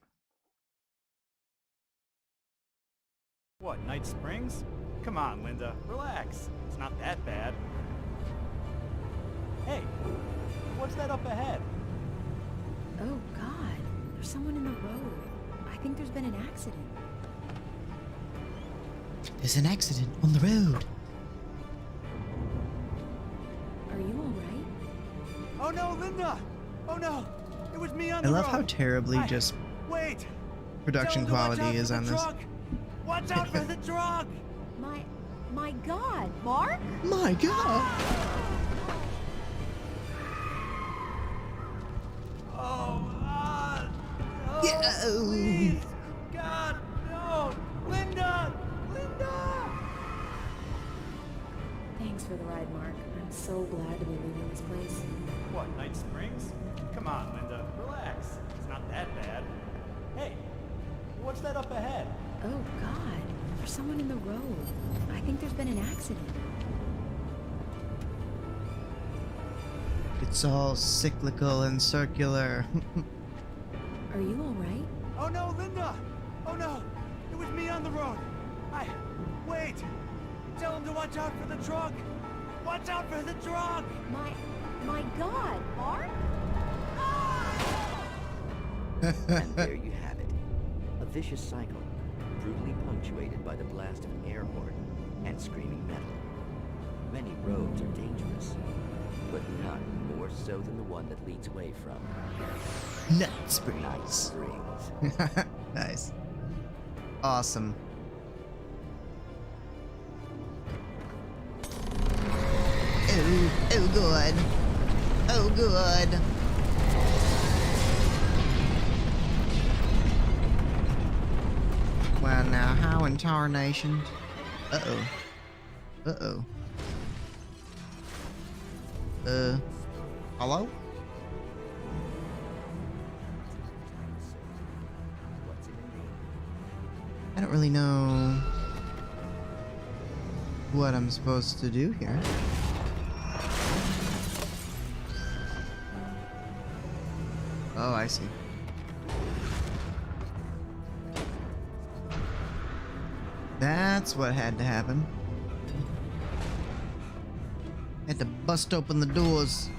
What, Night Springs? Come on, Linda, relax. It's not that bad. Hey, what's that up ahead? Oh, God. There's someone in the road. I think there's been an accident. There's an accident on the road. Are you all right? Oh no, Linda! Oh no! It was me on the road! I love how terribly just wait! production quality is on this. Watch out for the truck! My God, Mark? My God! Yeah! Please! God, no! Linda! Linda! Thanks for the ride, Mark. I'm so glad to be leaving this place. What, Night Springs? Come on, Linda, relax. It's not that bad. Hey, what's that up ahead? Oh, God. There's someone in the road. I think there's been an accident. It's all cyclical and circular. Are you all right? Oh no, Linda! Oh no! It was me on the road! Wait! Tell him to watch out for the truck! Watch out for the truck! My God, Mark? And there you have it. A vicious cycle, brutally punctuated by the blast of an air horn and screaming metal. Many roads are dangerous, but none more so than the one that leads away from Night Springs. Night Springs. Nice. Awesome. Oh good. Oh good. Well now, how in tarnation? Uh-oh. Uh-oh. Hello? I don't really know what I'm supposed to do here. Oh, I see. That's what had to happen. Had to bust open the doors.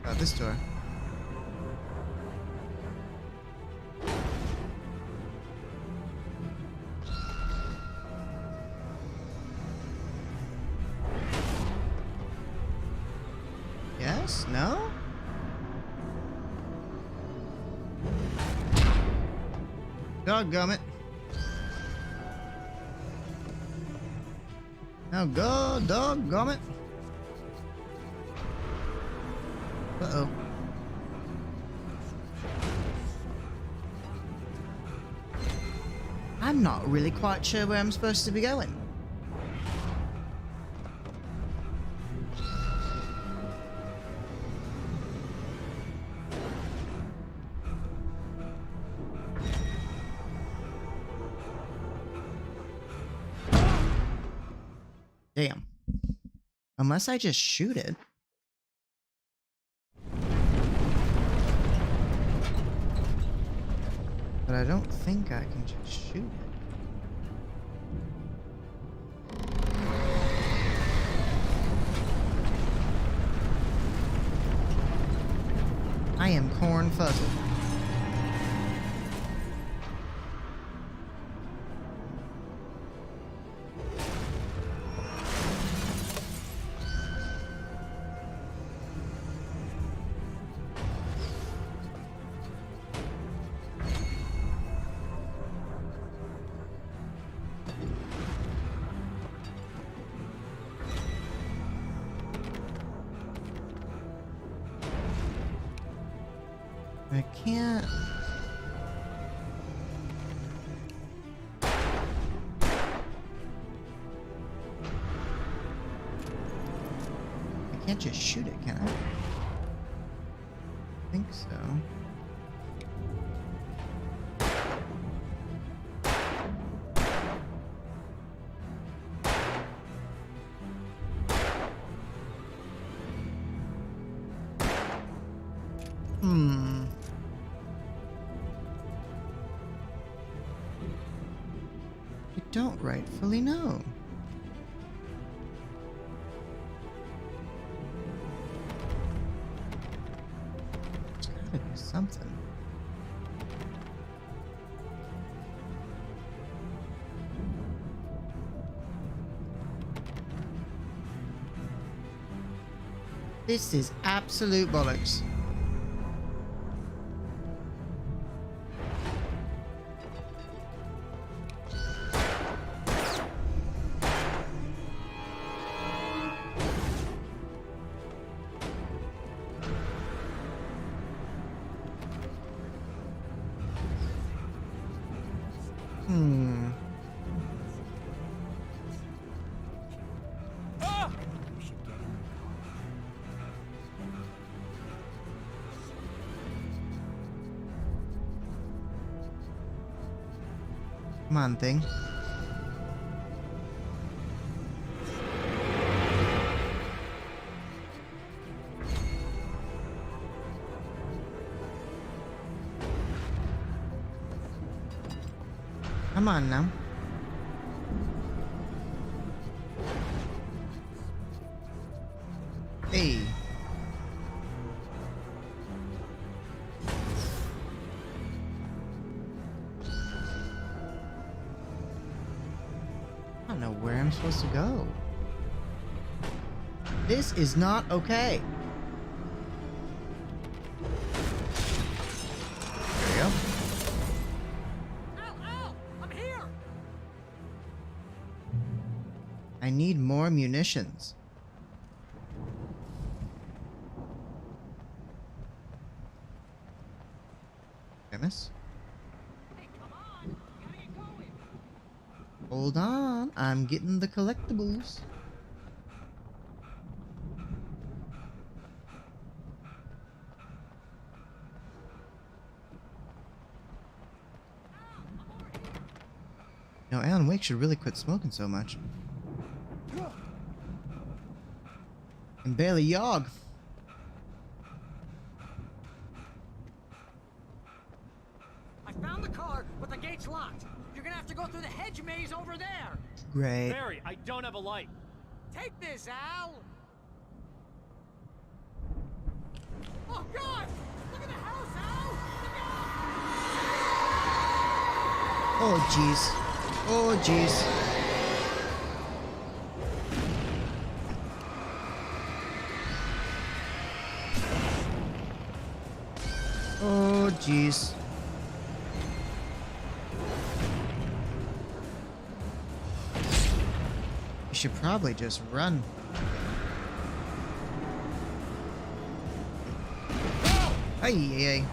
Oh, this door. Yes? No? Doggone it. Now go, doggone it. Uh-oh. I'm not really quite sure where I'm supposed to be going. Damn. Unless I just shoot it. But I don't think I can just shoot it. I am corn fuzzled. I can't. I can't just shoot it, can I? I think so. I don't rightfully know. There's gotta be something. This is absolute bollocks. Come on, thing. Come on now. Hey. I don't know where I'm supposed to go. This is not okay. There we go. I'm here. I need more munitions. Miss? Hold on, I'm getting the collectibles. No, Alan Wake should really quit smoking so much. And barely yog. I found the car, but the gate's locked. You're gonna have to go through the hedge maze over there. Great. Barry, I don't have a light. Take this, Al. Oh God! Look at the house, Al. Oh jeez. Oh jeez. Oh jeez. You should probably just run. Ay, ay, ay.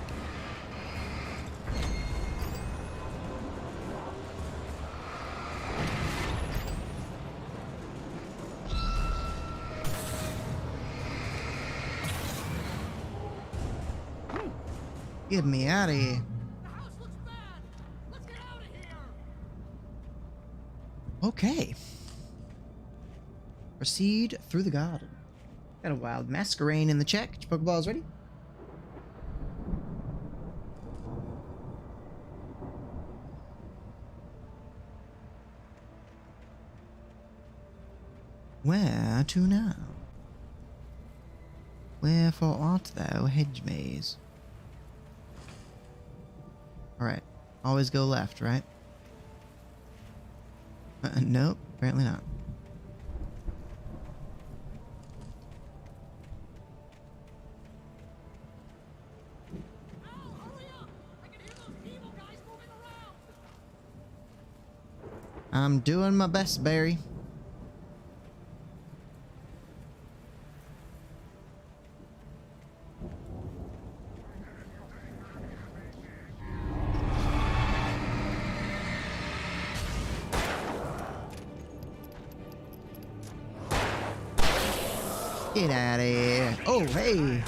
Get me out of here. The house looks bad. Let's get out of here. Okay. Proceed through the garden. Got a wild masquerade in the check. Your Pokeballs ready? Where to now? Wherefore art thou, hedge maze? Alright. Always go left, right? Nope, apparently not. I'm doing my best, Barry. Get out of here. Oh, hey.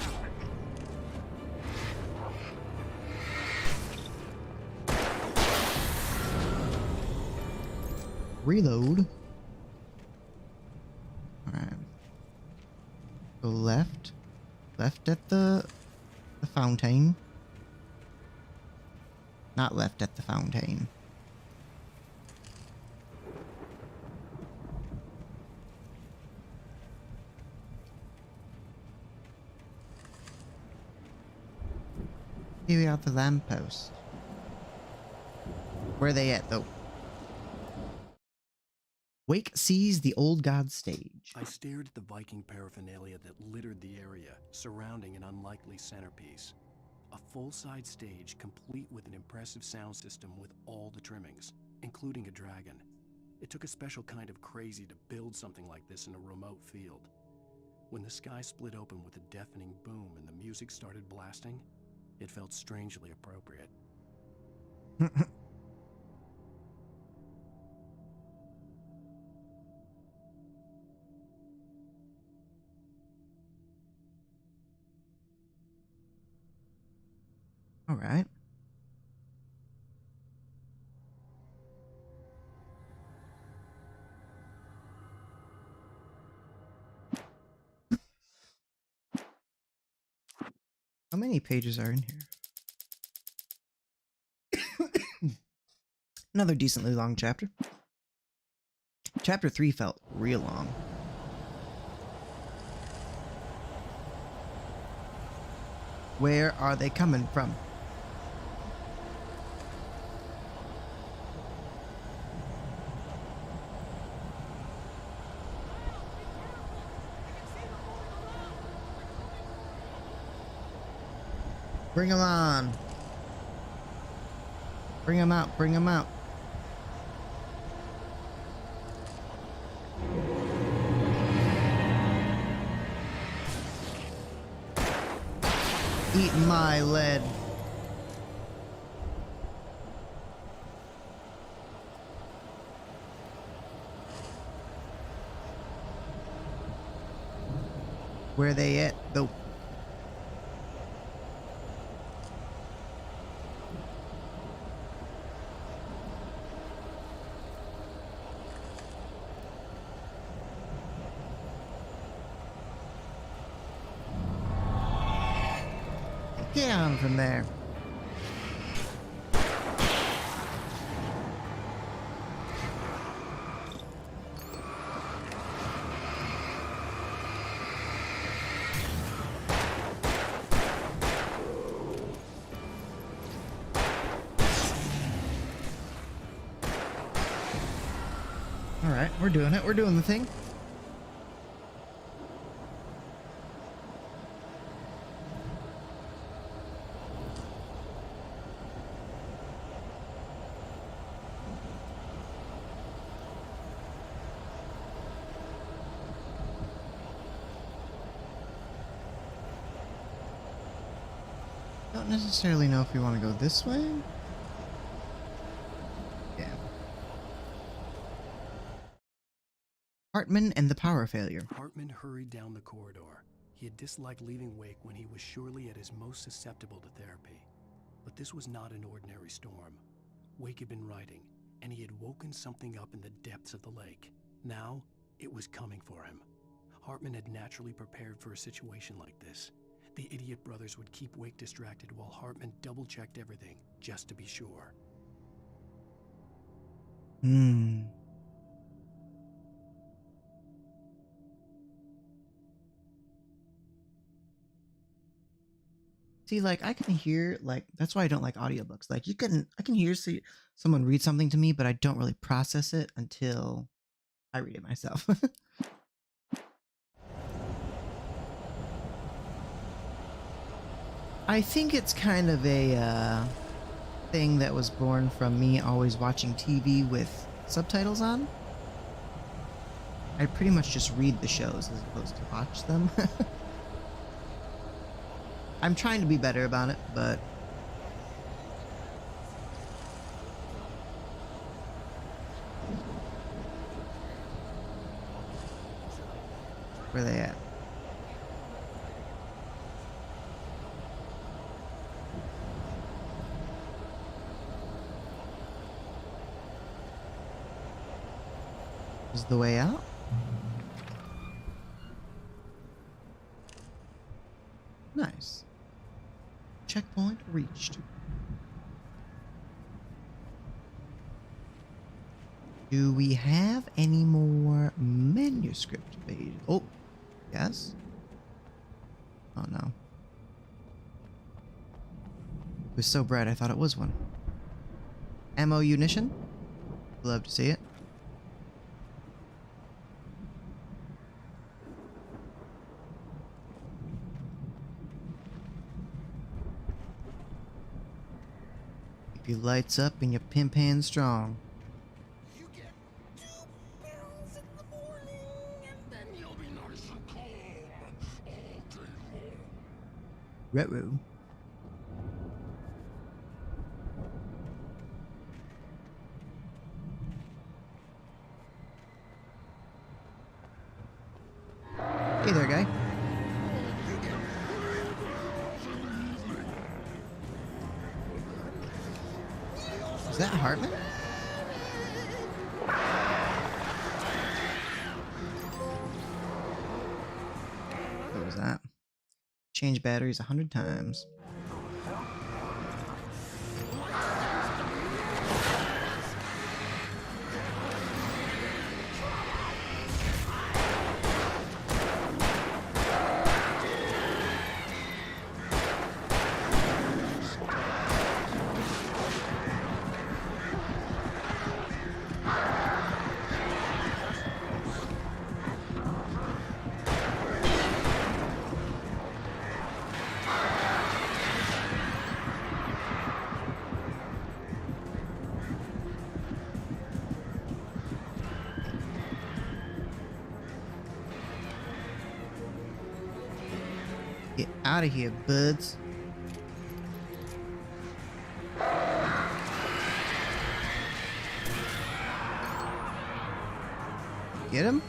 Reload. Alright. Go left. Left at the fountain. Not left at the fountain. Here we are at the lamppost. Where are they at, though? Wake sees the old god stage. I stared at the Viking paraphernalia that littered the area, surrounding an unlikely centerpiece. A full-size stage complete with an impressive sound system with all the trimmings, including a dragon. It took a special kind of crazy to build something like this in a remote field. When the sky split open with a deafening boom and the music started blasting, it felt strangely appropriate. All right. How many pages are in here? Another decently long chapter. Chapter 3 felt real long. Where are they coming from? Bring them on. Bring them out. Bring them out. Eat my lead. Where they at, though? Get on from there. All right, we're doing it. We're doing the thing. Don't necessarily know if we want to go this way. Yeah. Hartman and the power failure. Hartman hurried down the corridor. He had disliked leaving Wake when he was surely at his most susceptible to therapy. But this was not an ordinary storm. Wake had been writing, and he had woken something up in the depths of the lake. Now, it was coming for him. Hartman had naturally prepared for a situation like this. The idiot brothers would keep Wake distracted while Hartman double-checked everything, just to be sure. See, like, I can hear, like, that's why I don't like audiobooks. Like, I can hear someone read something to me, but I don't really process it until I read it myself. I think it's kind of a thing that was born from me always watching TV with subtitles on. I pretty much just read the shows as opposed to watch them. I'm trying to be better about it, but where are they at? Is the way out? Nice. Checkpoint reached. Do we have any more manuscript pages? Oh, yes. Oh no. It was so bright I thought it was one. Ammunition? Love to see it. Keep your lights up and your pimp hands strong. You get 2 pills in the morning, and then you'll be nice and calm all day long. Retro. Hey there, guy. Is that Hartman? What was that? Change batteries 100 times. Get out of here, buds. Get him?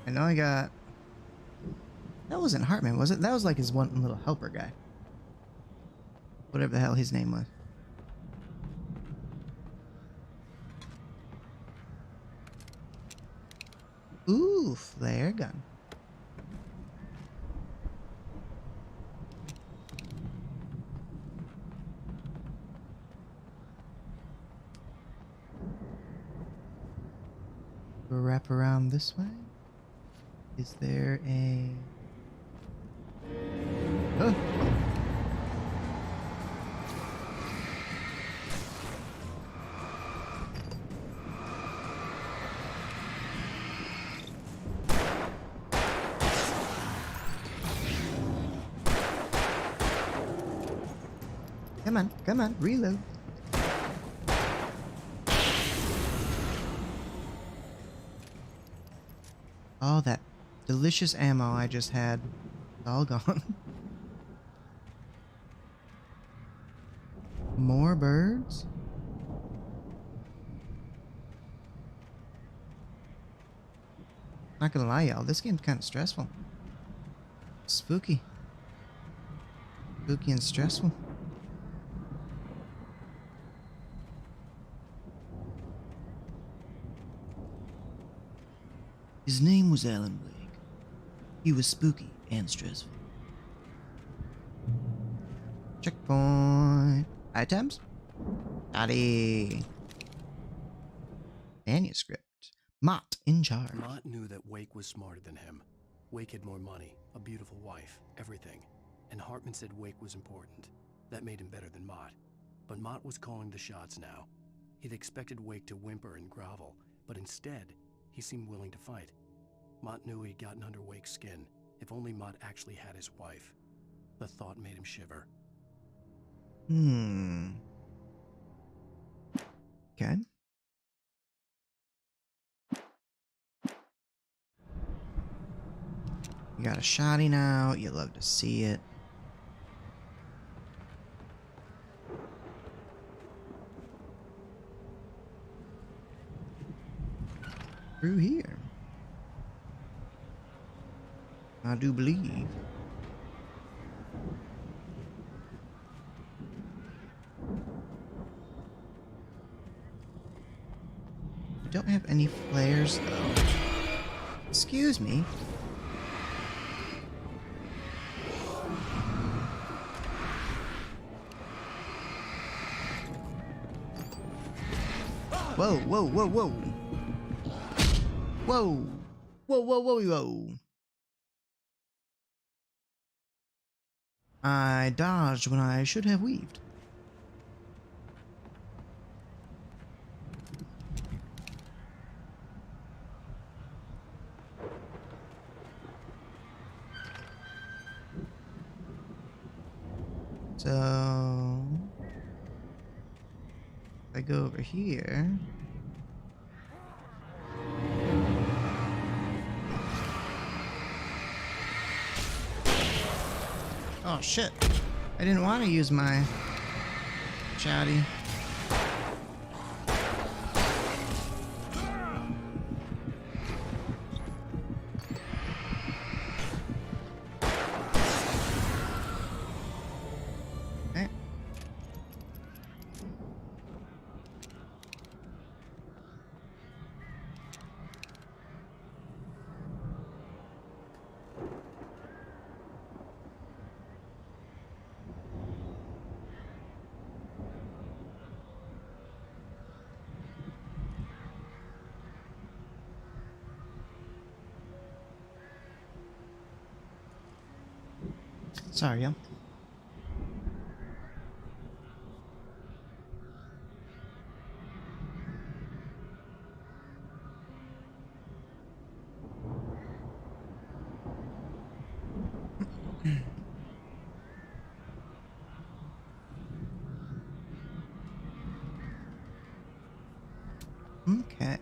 I know I got... That wasn't Hartman, was it? That was like his one little helper guy. Whatever the hell his name was. Ooh, flare gun. We'll wrap around this way. Is there a... Oh. Come on, reload. Oh, that delicious ammo I just had. All gone. More birds? Not gonna lie, y'all, this game's kind of stressful. Spooky. Spooky and stressful. His name was Alan Wake. He was spooky and stressful. Checkpoint. Items? Howdy. Manuscript. Mott in charge. Mott knew that Wake was smarter than him. Wake had more money, a beautiful wife, everything. And Hartman said Wake was important. That made him better than Mott. But Mott was calling the shots now. He'd expected Wake to whimper and grovel, but instead, he seemed willing to fight. Mott knew he'd gotten under Wake's skin. If only Mott actually had his wife. The thought made him shiver. Okay. You got a shotty now. You love to see it. Through here. I do believe. We don't have any flares though. Excuse me. Whoa, whoa, whoa, whoa. Whoa. Whoa, whoa, whoa, whoa. I dodged when I should have weaved. So if I go over here. Oh shit. I didn't want to use my chatty. Okay. Sorry, yo. Okay.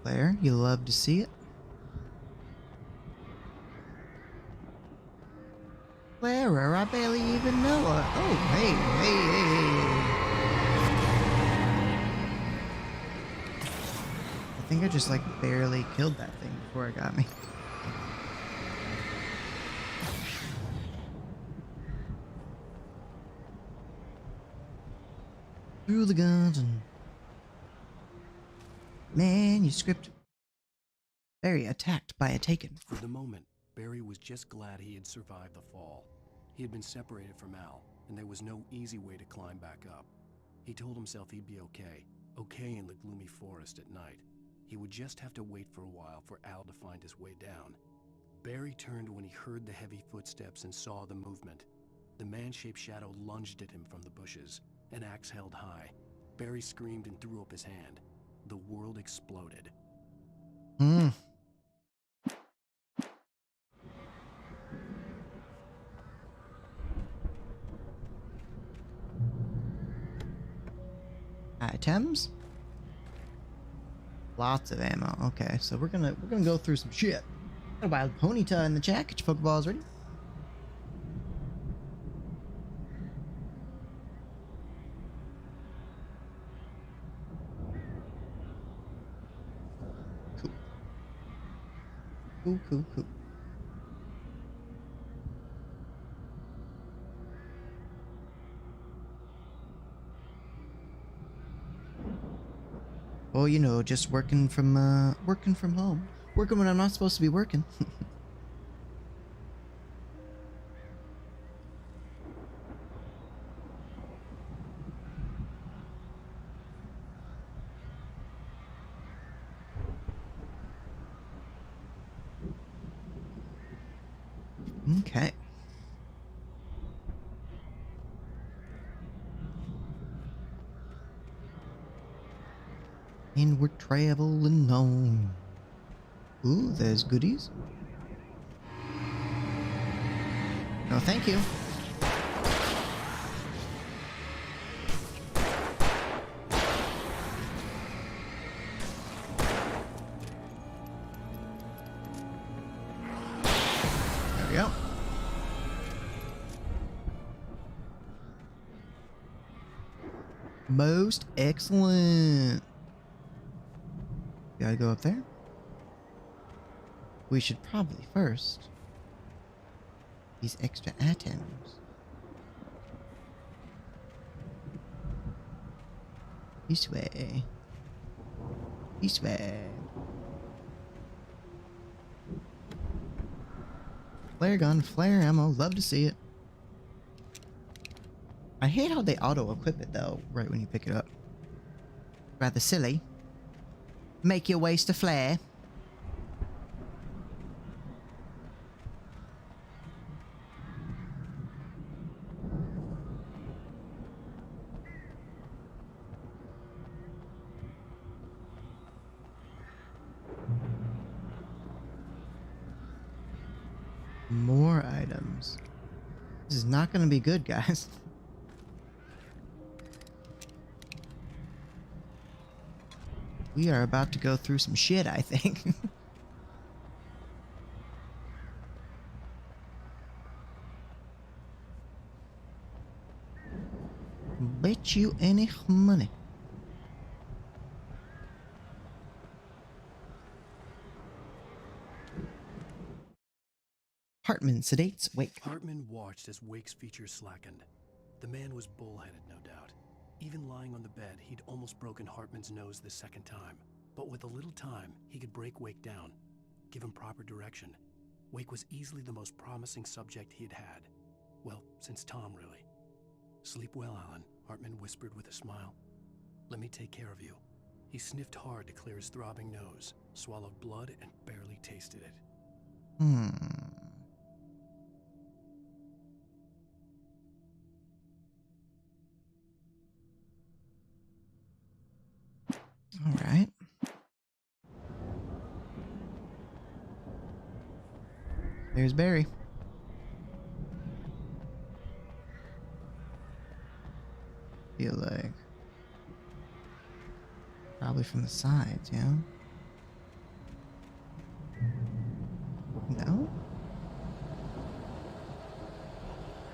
Claire, you love to see it. Clara, I barely even know her. Oh, hey, hey, hey, hey. I think I just like barely killed that thing before it got me. Through the guns and manuscript. Barry attacked by a taken. For the moment, Barry was just glad he had survived the fall. He had been separated from Al, and there was no easy way to climb back up. He told himself he'd be okay in the gloomy forest at night. He would just have to wait for a while for Al to find his way down. Barry turned when he heard the heavy footsteps and saw the movement. The man-shaped shadow lunged at him from the bushes, an axe held high. Barry screamed and threw up his hand. The world exploded. Items? Lots of ammo. Okay, so we're gonna go through some shit. Got a wild ponyta in the chat. Get your Pokeballs ready. Cool. Cool. Oh, you know, just working from home. Working when I'm not supposed to be working. Okay. And we're traveling on. Ooh, there's goodies. No, thank you. There we go. Most excellent. Gotta go up there. We should probably first these extra items. This way. This way. Flare gun, flare ammo, love to see it. I hate how they auto-equip it though, right when you pick it up. Rather silly. Make your waste a flare. More items. This is not going to be good, guys. We are about to go through some shit, I think. Bet you any money. Hartman sedates Wake. Hartman watched as Wake's features slackened. The man was bullheaded, no doubt. Even lying on the bed, he'd almost broken Hartman's nose the second time. But with a little time, he could break Wake down, give him proper direction. Wake was easily the most promising subject he had had. Well, since Tom, really. Sleep well, Alan, Hartman whispered with a smile. Let me take care of you. He sniffed hard to clear his throbbing nose, swallowed blood, and barely tasted it. All right. There's Barry. Feel like probably from the sides, yeah. No?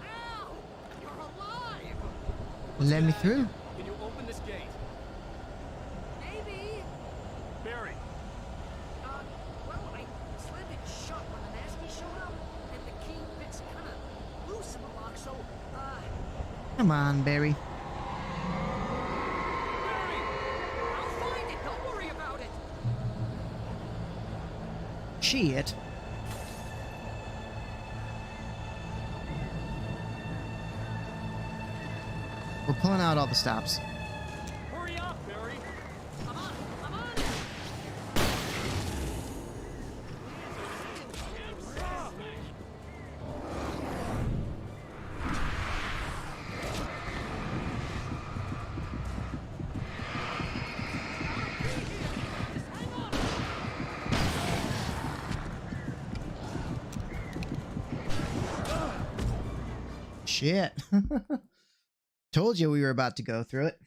Ow! You're alive! Let me through. Can you open this gate? Maybe. Barry! Well, I slammed it shut when the nasty showed up, and the key fits kind of loose in the lock, so, Come on, Barry. I'll find it, don't worry about it! Shit. We're pulling out all the stops. Hurry up, Barry! I'm on Shit. Told you we were about to go through it.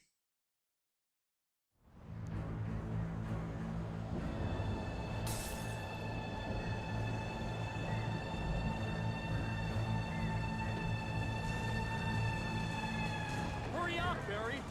Hurry up, Barry!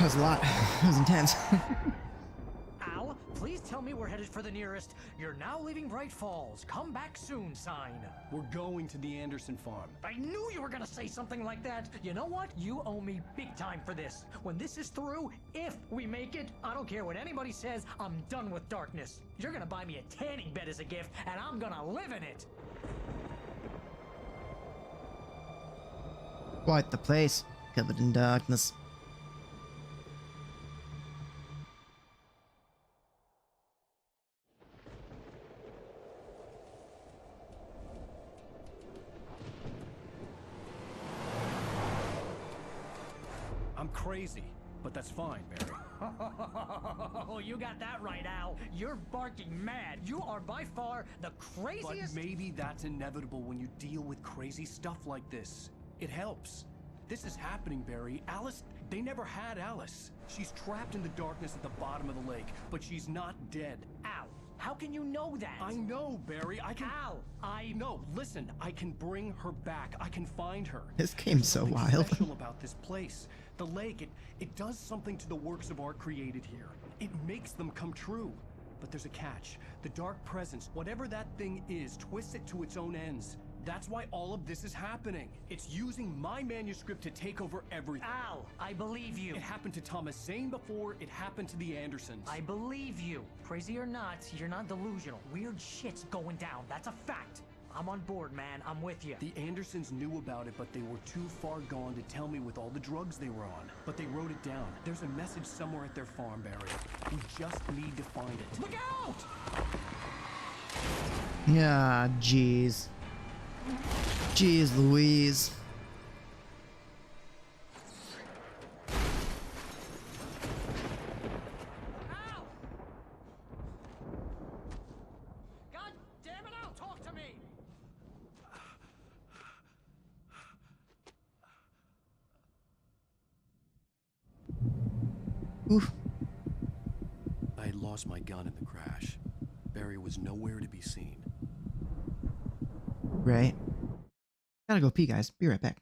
was a lot. It was intense. Al, please tell me we're headed for the nearest "You're now leaving Bright Falls. Come back soon" sign. We're going to the Anderson farm. I knew you were gonna say something like that. You know what? You owe me big time for this. When this is through, if we make it, I don't care what anybody says, I'm done with darkness. You're gonna buy me a tanning bed as a gift, and I'm gonna live in it. Quite the place, covered in darkness. I'm crazy, but that's fine, Barry. Oh, you got that right, Al. You're barking mad. You are by far the craziest. But maybe that's inevitable when you deal with crazy stuff like this. It helps. This is happening, Barry. Alice, they never had Alice. She's trapped in the darkness at the bottom of the lake, but she's not dead. Al, how can you know that? I know, Barry. I can... Al, No, listen. I can bring her back. I can find her. This game's so There's wild. something special about this place. The lake, it does something to the works of art created here. It makes them come true. But there's a catch. The dark presence, whatever that thing is, twists it to its own ends. That's why all of this is happening. It's using my manuscript to take over everything. Al, I believe you. It happened to Thomas Zane before, it happened to the Andersons. I believe you. Crazy or not, you're not delusional. Weird shit's going down. That's a fact. I'm on board, man. I'm with you. The Andersons knew about it, but they were too far gone to tell me with all the drugs they were on. But they wrote it down. There's a message somewhere at their farm, Barry. We just need to find it. Look out! Yeah, jeez. Jeez Louise. Al! God damn it, Al, talk to me! Oof. I had lost my gun in the crash. Barry was nowhere to be seen. Right. Gotta go pee, guys. Be right back.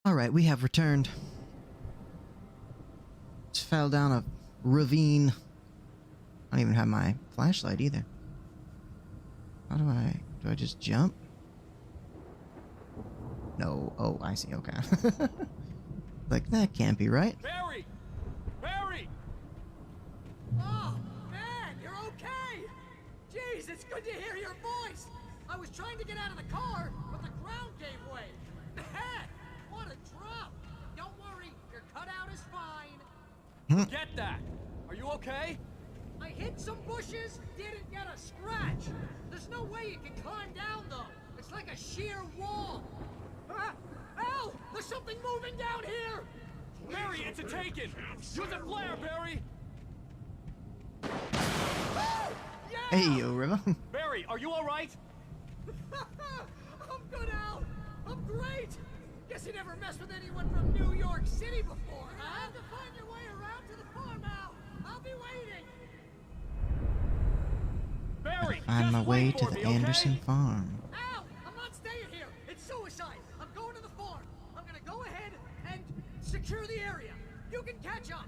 Alright, we have returned. Just fell down a ravine. I don't even have my flashlight either. How do I just jump? No. Oh, I see. Okay. Like, that can't be right. Barry! Barry! Oh, man, you're okay! Jeez, it's good to hear your voice! I was trying to get out of the car, but the ground gave way. Man, what a drop! Don't worry, your cutout is fine. Get that! Are you okay? I hit some bushes, didn't get a scratch. There's no way you can climb down, though. It's like a sheer wall. Ah, Al, there's something moving down here! Barry, it's a taken! Use a flare, Barry! Hey, yo, River. Barry, are you alright? I'm good, Al. I'm great. Guess you never messed with anyone from New York City before, huh? You have to find your way around to the farm, Al. I'll be waiting. Barry, Find my way to the me, Anderson okay? farm. Al, I'm not staying here. It's suicide. I'm going to the farm. I'm gonna go ahead and secure the area. You can catch up.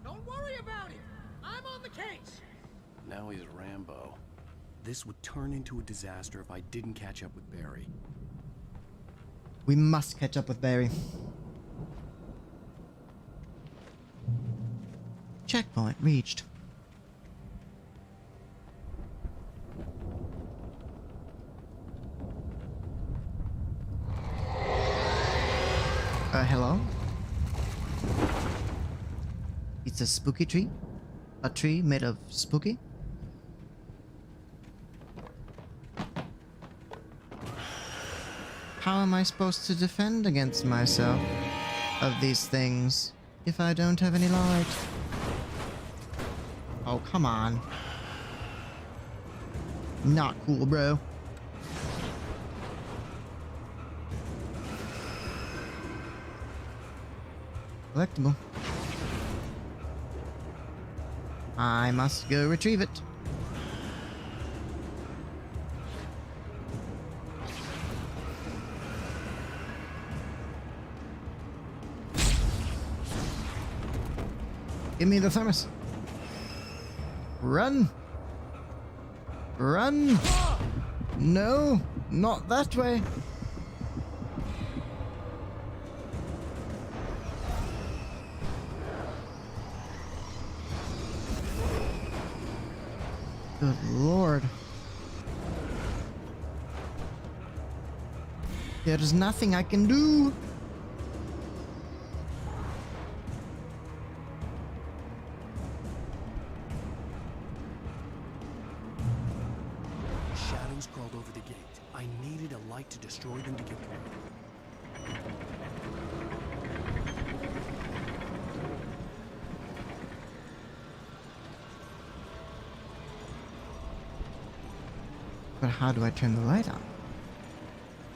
Don't worry about it. I'm on the case. Now he's Rambo. This would turn into a disaster if I didn't catch up with Barry. We must catch up with Barry. Checkpoint reached. Hello? It's a spooky tree? A tree made of spooky? How am I supposed to defend against myself of these things if I don't have any light? Oh, come on. Not cool, bro. Collectible. I must go retrieve it. Give me the thermos. Run! Run! No, not that way. Good lord. There is nothing I can do. Shadows crawled over the gate. I needed a light to destroy them to get through. But how do I turn the light on?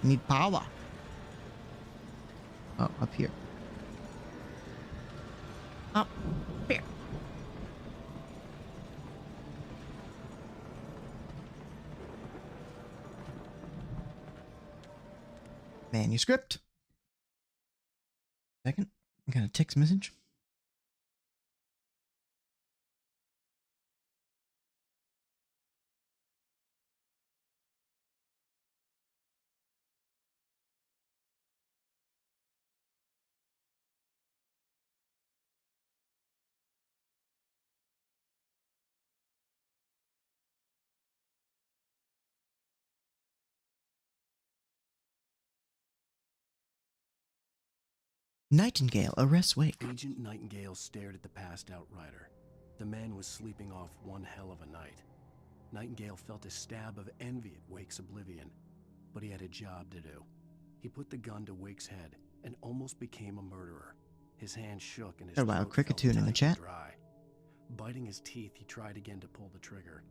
Need power. Oh, up here. Up here. Manuscript. Second. I got a text message. Nightingale arrests Wake. Agent Nightingale stared at the passed out rider. The man was sleeping off one hell of a night. Nightingale felt a stab of envy at Wake's oblivion, but he had a job to do. He put the gun to Wake's head and almost became a murderer. His hand shook and his Got a wild throat cricket felt tune in the tight chat. and dry. Biting his teeth, he tried again to pull the trigger.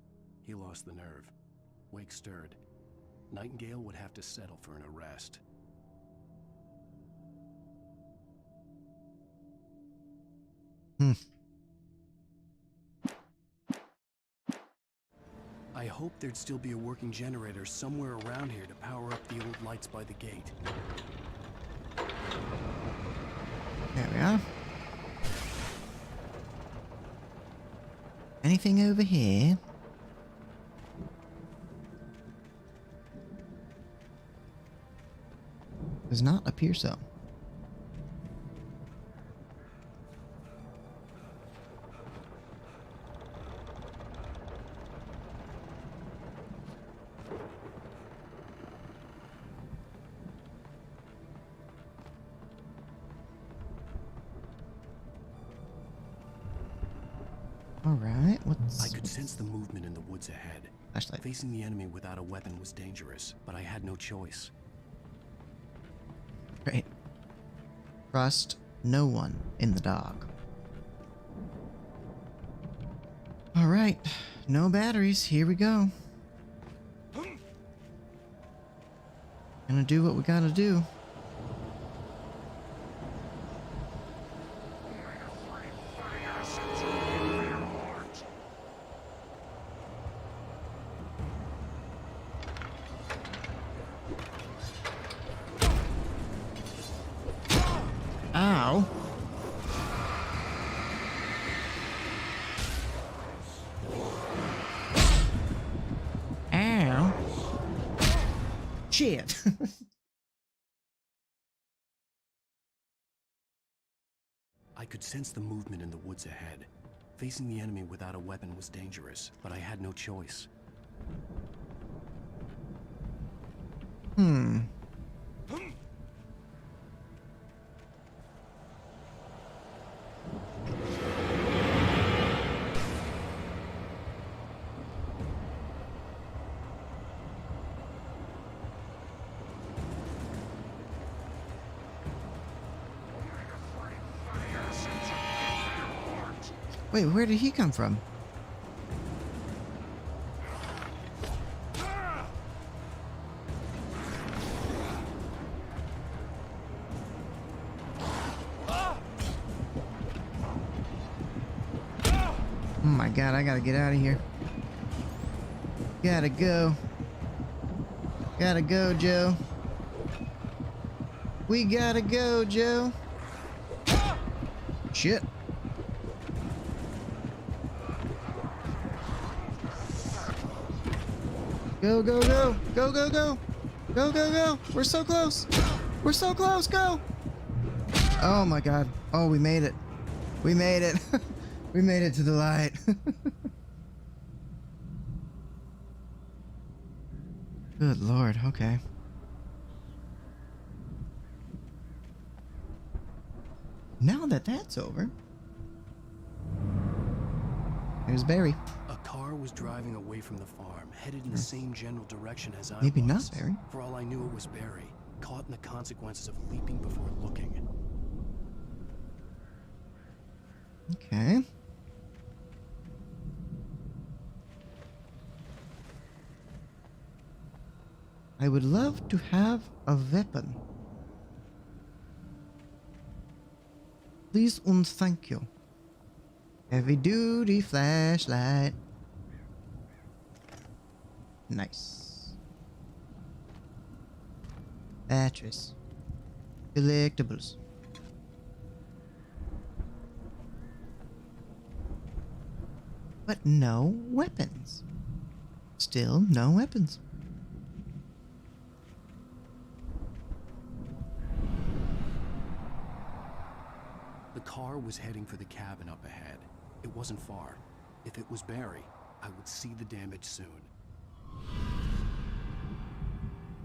He lost the nerve. Wake stirred. Nightingale would have to settle for an arrest. I hoped there'd still be a working generator somewhere around here to power up the old lights by the gate. There we are. Anything over here? Does not appear so. Alright, I could sense the movement in the woods ahead. Flashlight. Facing the enemy without a weapon was dangerous, but I had no choice. Great. Trust No one in the dog. Alright, no batteries. Here we go. Gonna do what we gotta do. Ow. Ow. Shit. I could sense the movement in the woods ahead. Facing the enemy without a weapon was dangerous, but I had no choice. Wait, where did he come from? Oh my god, I gotta get out of here. Gotta go. Gotta go, Joe. We gotta go, Joe. Shit. Go, go, go. Go, go, go. Go, go, go. We're so close. We're so close. Go. Oh my god. Oh, we made it. We made it. We made it to the light. Good lord. Okay. Now that that's over, there's Barry. A car was driving away from the farm, headed in the same general direction as I Maybe was. not Barry. For all I knew, it was Barry, caught in the consequences of leaping before looking. Okay. I would love to have a weapon. Please and thank you. Heavy duty flashlight. Nice. Batteries. Collectibles. But no weapons. Still no weapons. The car was heading for the cabin up ahead. It wasn't far. If it was Barry, I would see the damage soon.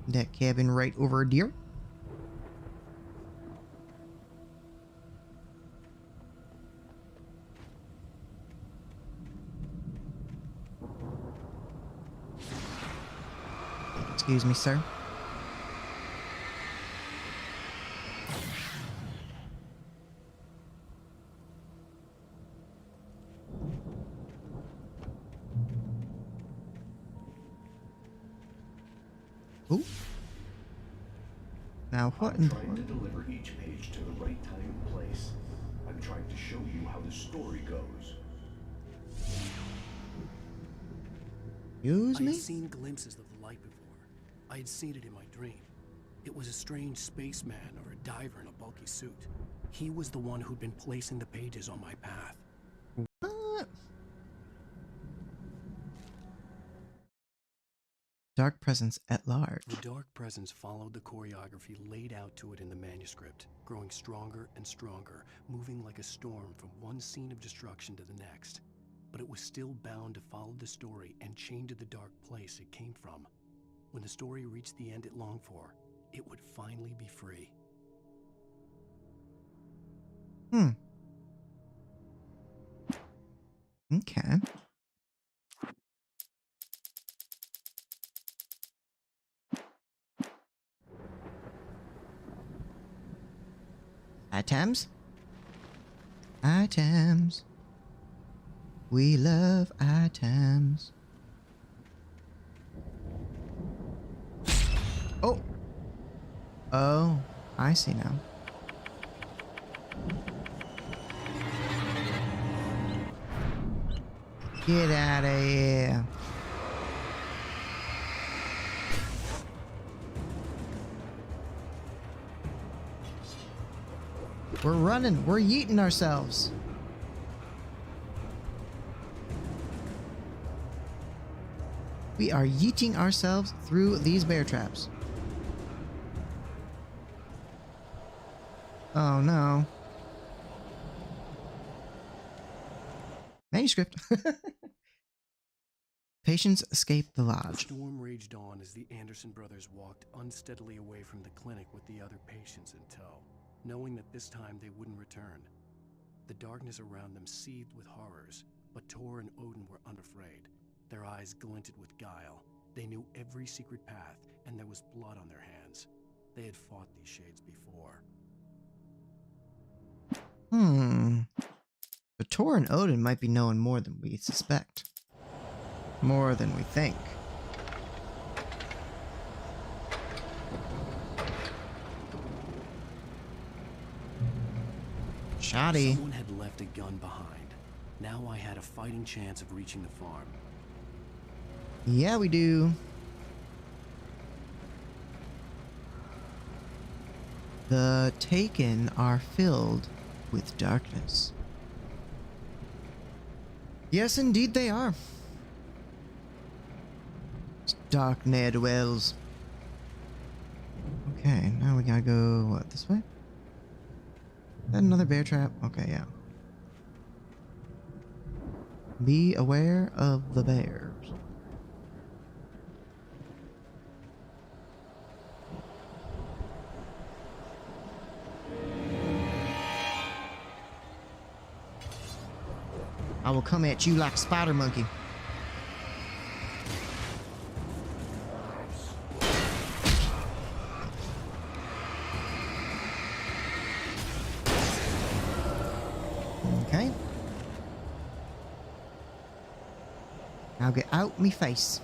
That cabin right over there. Excuse me, sir. Ooh. Now what in I'm trying to deliver each page to the right time and place. I'm trying to show you how the story goes. Excuse I me? had seen glimpses of the light before. I had seen it in my dream. It was a strange spaceman or a diver in a bulky suit. He was the one who'd been placing the pages on my path. What? Dark presence at large. The dark presence followed the choreography laid out to it in the manuscript, growing stronger and stronger, moving like a storm from one scene of destruction to the next. But it was still bound to follow the story and chained to the dark place it came from. When the story reached the end it longed for, it would finally be free. Okay. Items? Items. We love items. Oh. Oh, I see now. Get out of here. We're running. We're yeeting ourselves. We are yeeting ourselves through these bear traps. Oh no. Manuscript. Patients escape the The lodge. storm raged on as the Anderson brothers walked unsteadily away from the clinic with the other patients in tow, knowing that this time they wouldn't return. The darkness around them seethed with horrors, but Tor and Odin were unafraid. Their eyes glinted with guile. They knew every secret path, and there was blood on their hands. They had fought these shades before. But Tor and Odin might be knowing more than we suspect. More than we think. Shoddy. Someone had left a gun behind. Now I had a fighting chance of reaching the farm. Yeah, we do. The Taken are filled with darkness. Yes, indeed they are. It's dark ne'er dwells. Okay, now we gotta go, what, this way? Is that another bear trap? Okay, yeah. Be aware of the bears. I will come at you like a spider monkey. Okay. Now get out me face.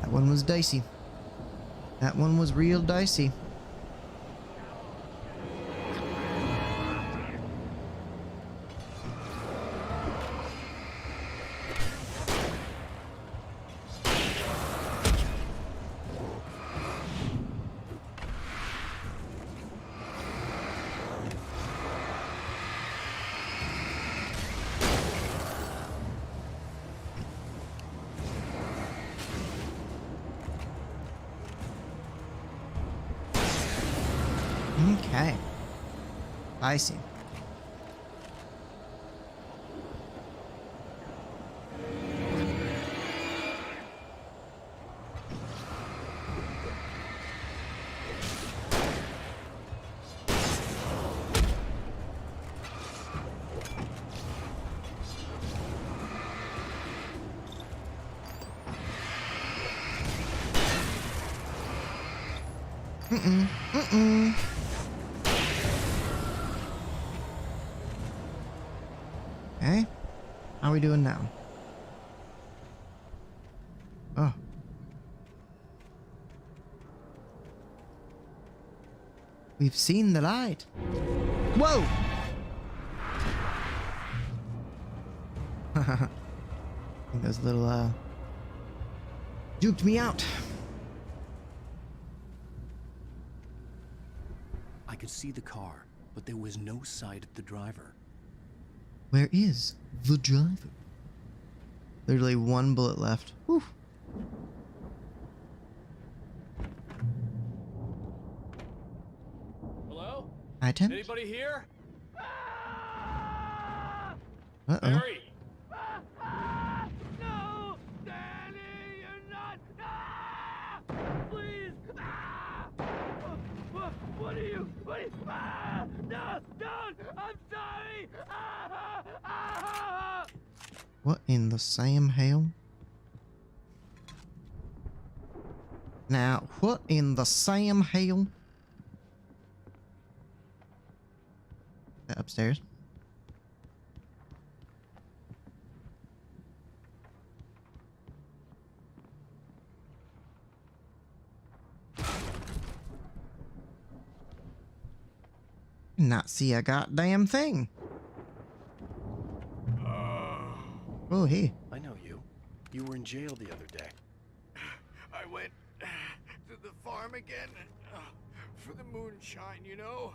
That one was dicey. That one was real dicey. Okay. I see. Okay. How are we doing now? Oh. We've seen the light. Whoa! I think that was a little, juked me out. I could see the car, but there was no sight of the driver. Where is the driver? Literally one bullet left. Whew. Hello? Item? Anybody here? Uh-oh. Barry! No! Please! Ah! No! Don't! I'm sorry! Ah! Ah! What in the Sam hell? Now, what in the Sam hell? Upstairs. Not see a goddamn thing. Oh, hey. I know you. You were in jail the other day. I went to the farm again for the moonshine, you know?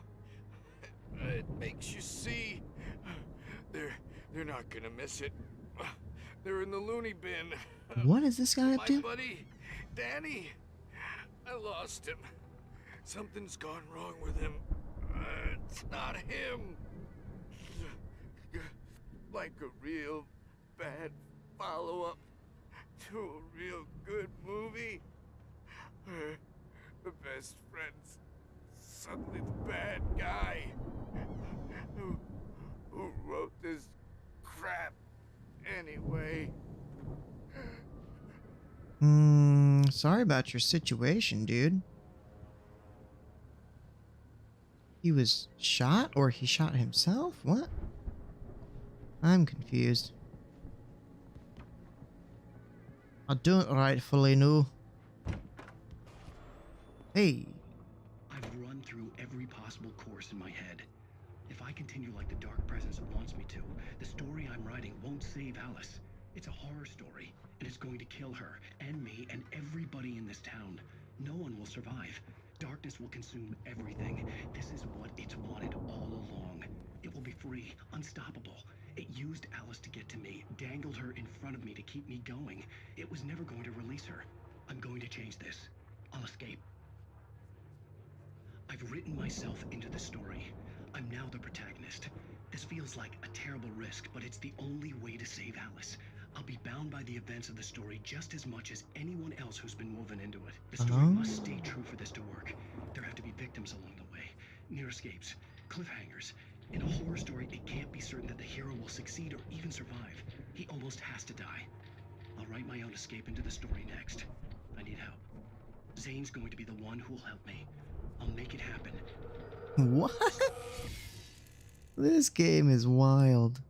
It makes you see. They're not gonna miss it. They're in the loony bin. What is this guy up My to? buddy, Danny. I lost him. Something's gone wrong with him. It's not him. Like a real bad follow-up to a real good movie. The best friend's suddenly the bad guy. Who wrote this crap anyway? Sorry about your situation, dude. He was shot or he shot himself? What? I'm confused. I don't rightfully know. Hey. I've run through every possible course in my head. If I continue like the Dark Presence wants me to, the story I'm writing won't save Alice. It's a horror story, and it's going to kill her, and me, and everybody in this town. No one will survive. Darkness will consume everything. This is what it's wanted all along. It will be free, unstoppable. It used Alice to get to me, dangled her in front of me to keep me going. It was never going to release her. I'm going to change this. I'll escape. I've written myself into the story. I'm now the protagonist. This feels like a terrible risk, but it's the only way to save Alice. I'll be bound by the events of the story just as much as anyone else who's been woven into it. The story must stay true for this to work. There have to be victims along the way, near escapes, cliffhangers. In a horror story, it can't be certain that the hero will succeed or even survive. He almost has to die. I'll write my own escape into the story next. I need help. Zane's going to be the one who'll help me. I'll make it happen. What? This game is wild.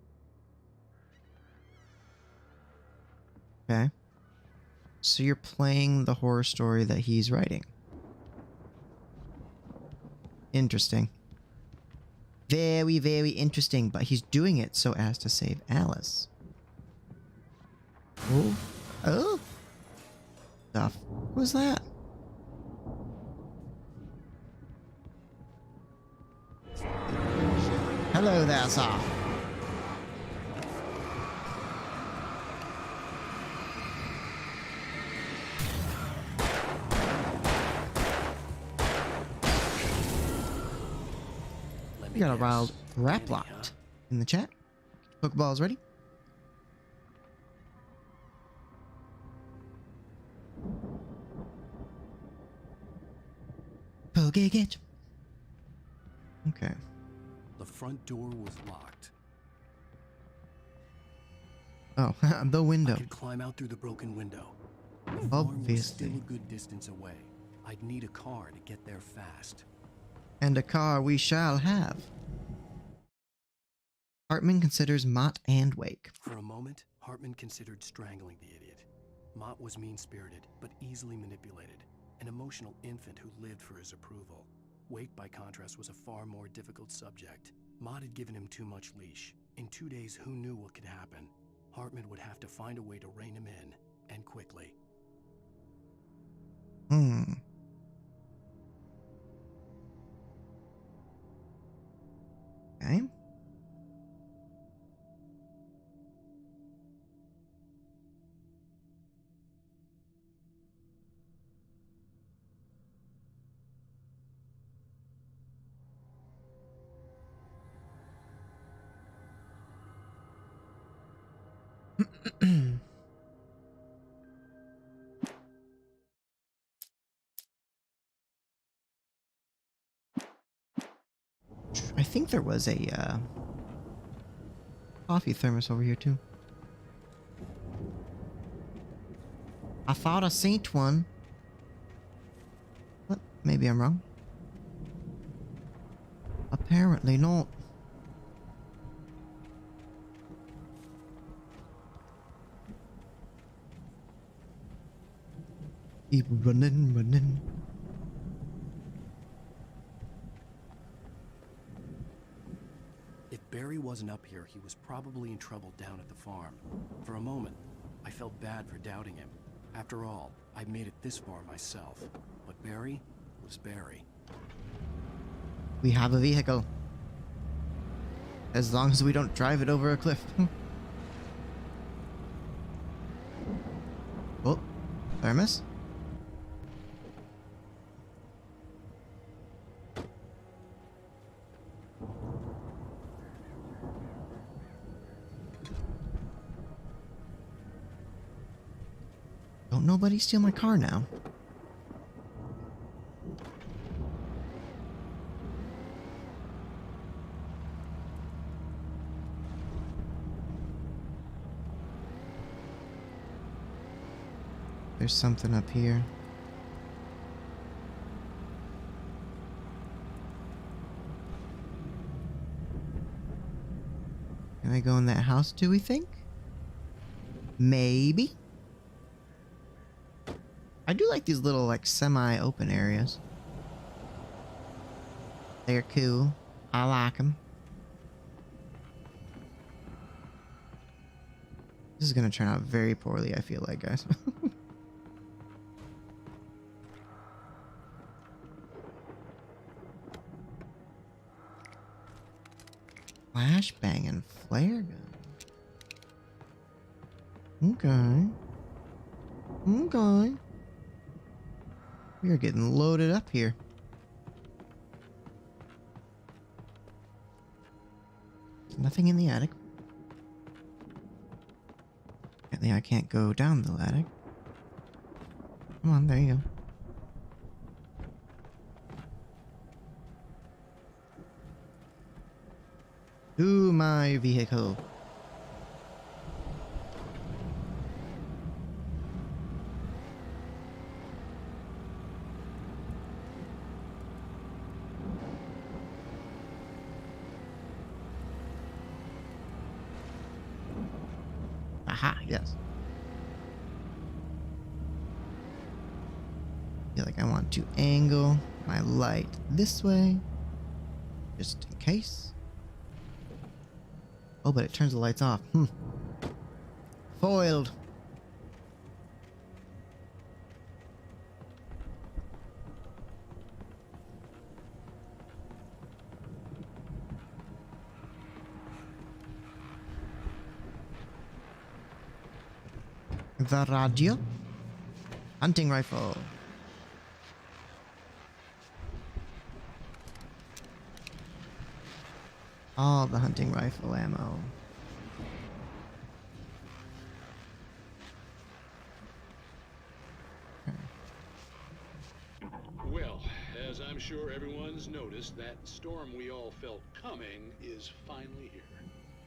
Okay. So you're playing the horror story that he's writing. Interesting. Very, very interesting. But he's doing it so as to save Alice. Oh. Oh. Stuff. What was that? Hello there, sir. We got a wild rap locked in the chat. Pokeballs ready? Poke it. Okay. The front door was locked. Oh, the window. I could climb out through the broken window. The farm was still Obviously. a good distance away. I'd need a car to get there fast. And a car we shall have. Hartman considers Mott and Wake. For a moment, Hartman considered strangling the idiot. Mott was mean-spirited, but easily manipulated. An emotional infant who lived for his approval. Wake, by contrast, was a far more difficult subject. Mott had given him too much leash. In 2 days, who knew what could happen? Hartman would have to find a way to rein him in, and quickly. Okay. I think there was a coffee thermos over here too. I thought I seen one. But maybe I'm wrong. Apparently not. Keep running. If Barry wasn't up here, he was probably in trouble down at the farm. For a moment, I felt bad for doubting him. After all, I made it this far myself. But Barry was Barry. We have a vehicle. As long as we don't drive it over a cliff. Oh, thermos. Don't nobody steal my car now. There's something up here. Can I go in that house, do we think? Maybe? I do like these little, like, semi-open areas. They're cool. I like them. This is gonna turn out very poorly, I feel like, guys. Flashbang and flare gun. Okay. We are getting loaded up here. Nothing in the attic. Apparently I can't go down the attic. Come on, there you go. To my vehicle. Aha, yes. I feel like I want to angle my light this way. Just in case. Oh, but it turns the lights off. Foiled. The radio. Hunting rifle. All the hunting rifle ammo. Well, as I'm sure everyone's noticed, that storm we all felt coming is finally here.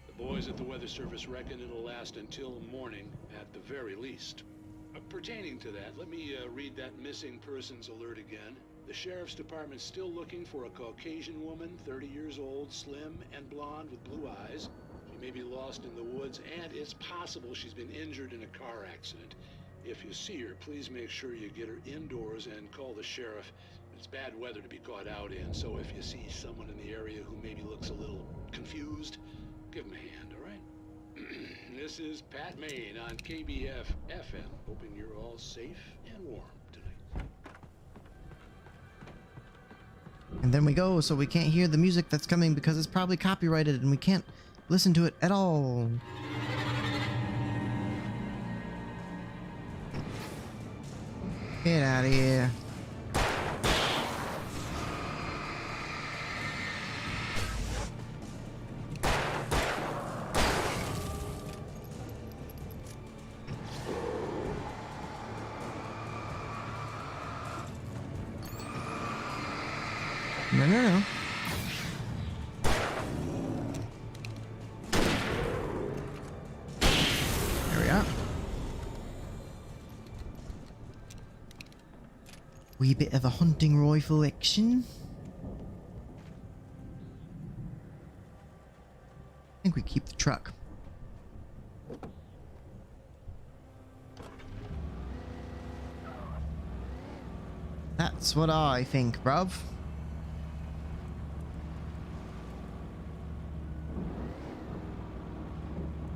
The boys at the Weather Service reckon it'll last until morning at the very least. Pertaining to that, let me read that missing persons alert again. The Sheriff's Department's still looking for a Caucasian woman, 30 years old, slim and blonde with blue eyes. She may be lost in the woods, and it's possible she's been injured in a car accident. If you see her, please make sure you get her indoors and call the sheriff. It's bad weather to be caught out in, so if you see someone in the area who maybe looks a little confused, give him a hand, all right? This is Pat Maine on KBF FM, hoping you're all safe and warm tonight. And then we go, so we can't hear the music that's coming because it's probably copyrighted and we can't listen to it at all. Get out of here. No. Wee bit of a hunting rifle action. I think we keep the truck. That's what I think, bruv.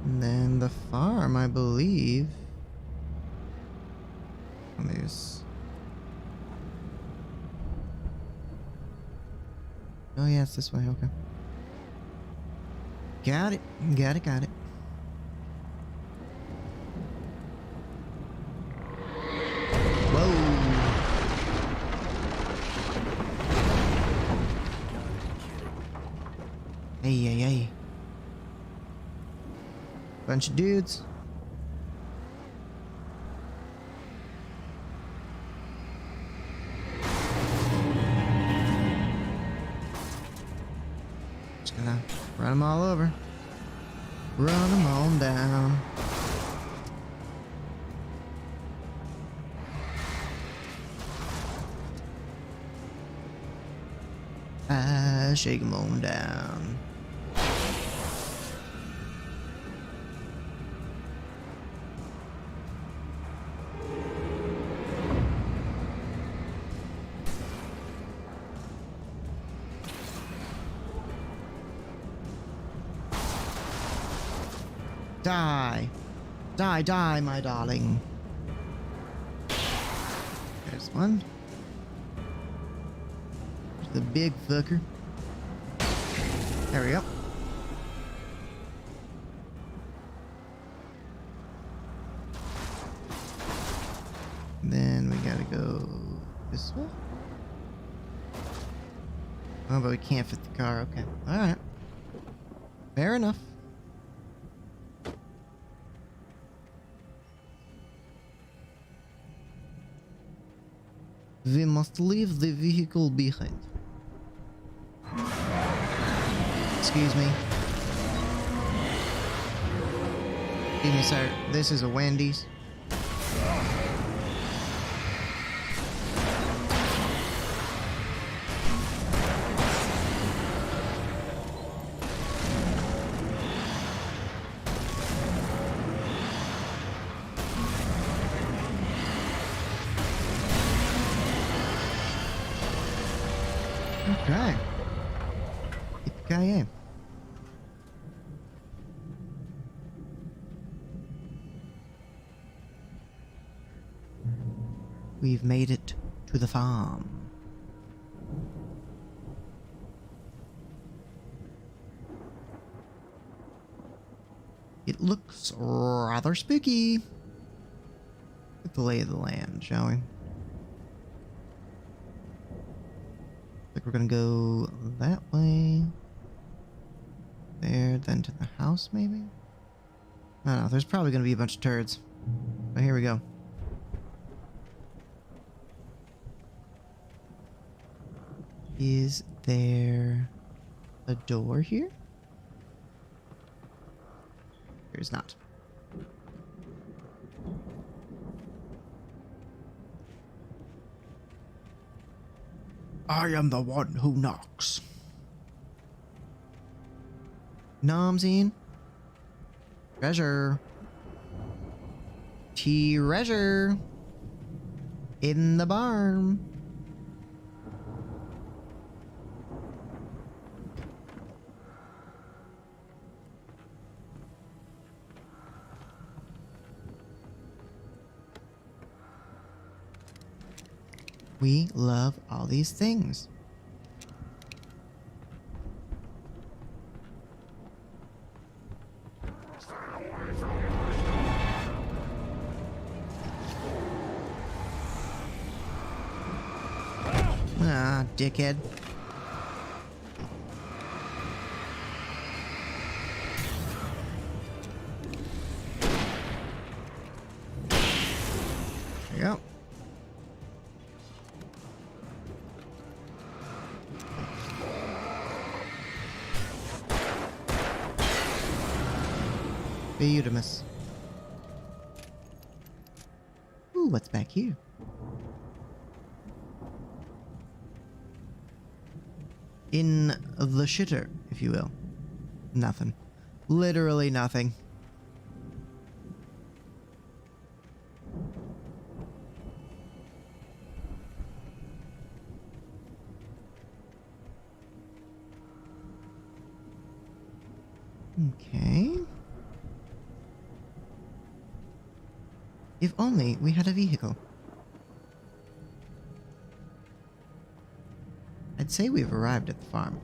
And then the farm, I believe. And there's... Oh yeah, it's this way, okay. Got it, got it, got it. Hey, hey, hey. Bunch of dudes. Just gonna run them all over. Run them on down. Shake them on down. Die. Die, die, my darling. There's one. There's the big fucker. There we go. And then we gotta go this way. Oh, but we can't fit the car. Okay. Alright. Fair enough. We must leave the vehicle behind. Excuse me. Excuse me, sir. This is a Wendy's. Okay. Yippee-ki-yay. We've made it to the farm. It looks rather spooky. Get the lay of the land, shall we? Like we're gonna go that way. There, then to the house, maybe? I don't know, there's probably gonna be a bunch of turds. But here we go. Is there a door here? There's not. I am the one who knocks. Nomsine. Treasure. Treasure. In the barn. We love all these things. Ah, dickhead. There you go. Beautimus. Ooh, what's back here? in the shitter, if you will? Nothing. Literally nothing. Okay. If only we had a vehicle. I'd say we've arrived at the farm.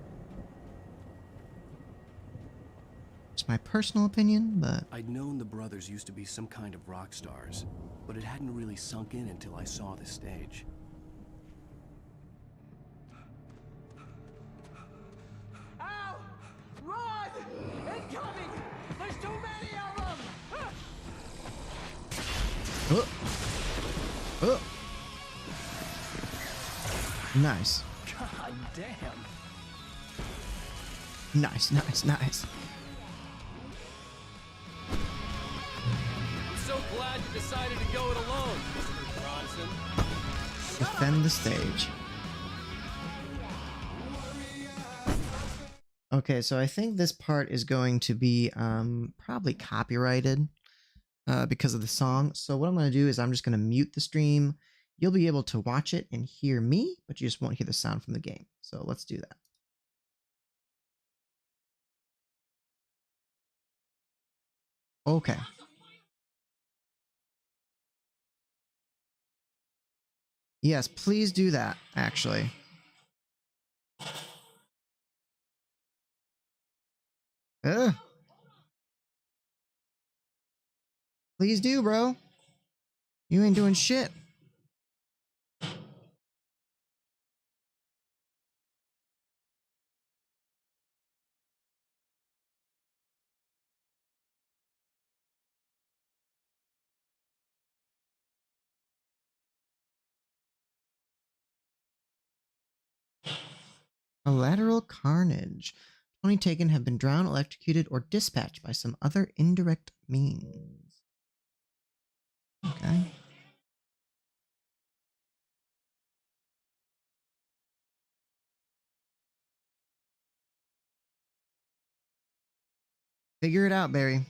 It's my personal opinion, but... I'd known the brothers used to be some kind of rock stars, but it hadn't really sunk in until I saw the stage. Ow! Run! Incoming! There's too many of them! Oh. Nice. God damn. Nice, nice, nice. I'm so glad you decided to go it alone, Mr. Bronson. Defend the stage. Okay, so I think this part is going to be probably copyrighted because of the song. So what I'm going to do is I'm just going to mute the stream. You'll be able to watch it and hear me, but you just won't hear the sound from the game. So let's do that. Okay. Yes, please do that, actually. Ugh. Please do, bro. You ain't doing shit. Collateral carnage. 20 taken have been drowned, electrocuted, or dispatched by some other indirect means. Okay. Figure it out, Barry.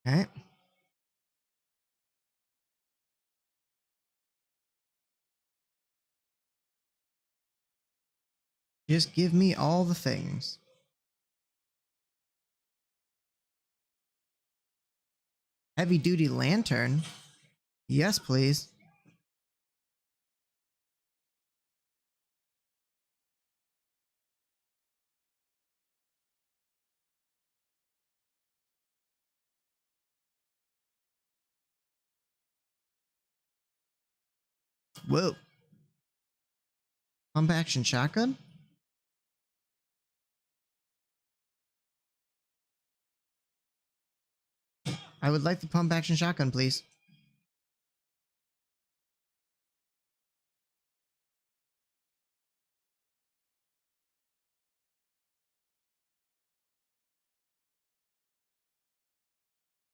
Okay. Just give me all the things. Heavy duty lantern? Yes, please. Whoa. Pump action shotgun? I would like the pump action shotgun, please.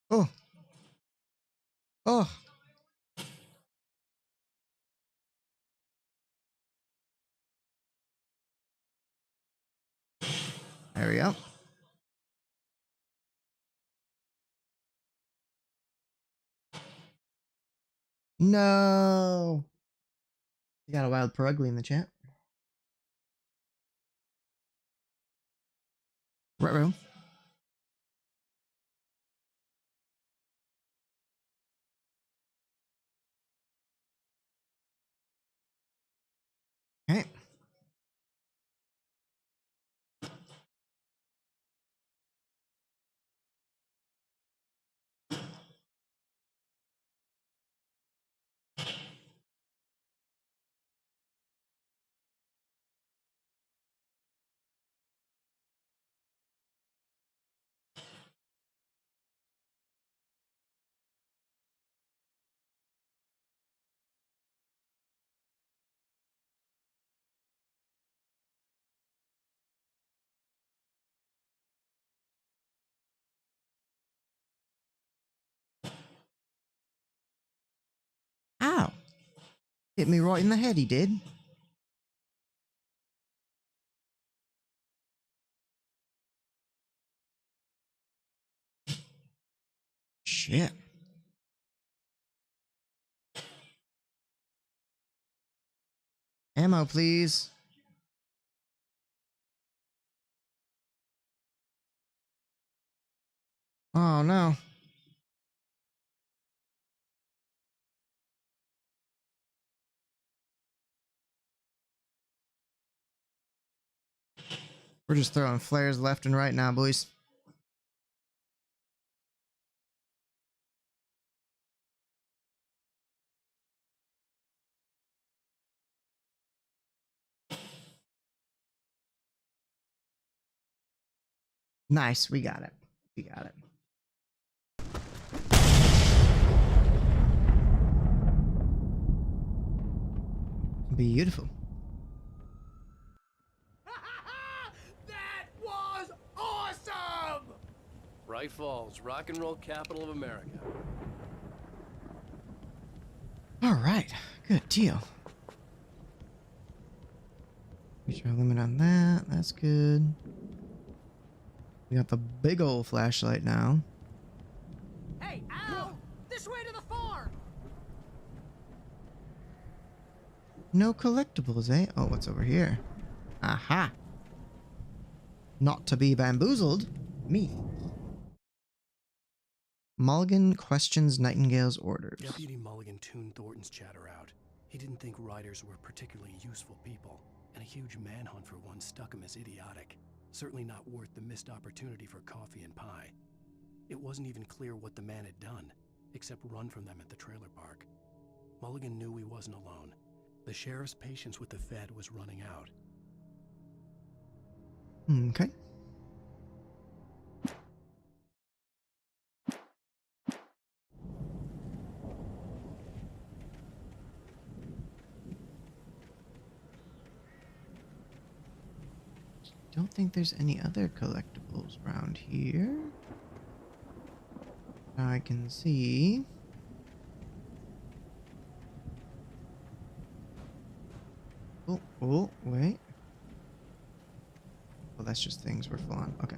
Oh. Oh. There we go. No. You got a wild pro ugly in the chat. Right. Okay. Hit me right in the head, he did. Shit. Ammo, please. Oh, no. We're just throwing flares left and right now, boys. Nice, we got it. We got it. Beautiful. That was awesome! Bright Falls, rock and roll capital of America. All right, good deal. Reach our limit on that. That's good. We got the big old flashlight now. Hey, Al! This way to the farm! No collectibles, eh? Oh, what's over here? Aha! Not to be bamboozled. Me. Mulligan questions Nightingale's orders. Deputy Mulligan tuned Thornton's chatter out. He didn't think riders were particularly useful people, and a huge manhunt for one struck him as idiotic. Certainly not worth the missed opportunity for coffee and pie. It wasn't even clear what the man had done, except run from them at the trailer park. Mulligan knew he wasn't alone. The sheriff's patience with the Fed was running out. Okay. Don't think there's any other collectibles around here. I can see. Oh, wait. Oh, that's just things we're full on. Okay.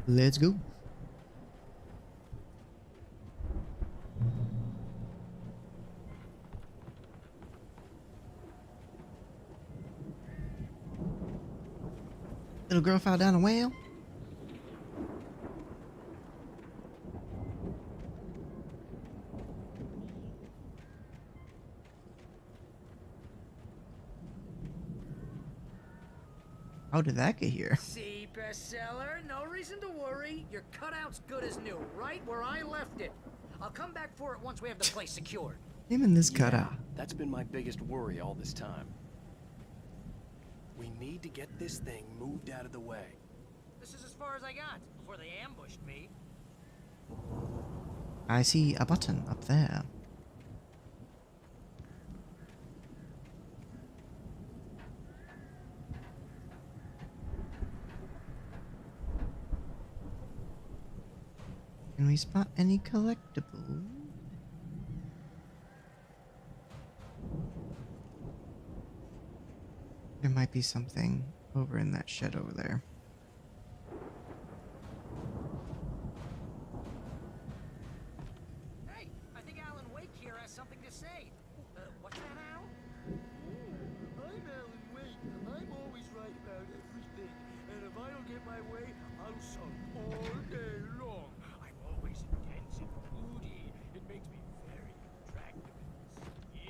Let's go. Little girl fell down a well. How did that get here? See, bestseller, no reason to worry. Your cutout's good as new, right where I left it. I'll come back for it once we have the place secured. Him in this cutout. That's been my biggest worry all this time. We need to get this thing moved out of the way. This is as far as I got before they ambushed me. I see a button up there. Can we spot any collectibles? There might be something over in that shed over there. Hey, I think Alan Wake here has something to say. What's that, Al? I'm Alan Wake. I'm always right about everything. And if I don't get my way, I'll sulk all day long. I'm always intense and moody. It makes me very attractive and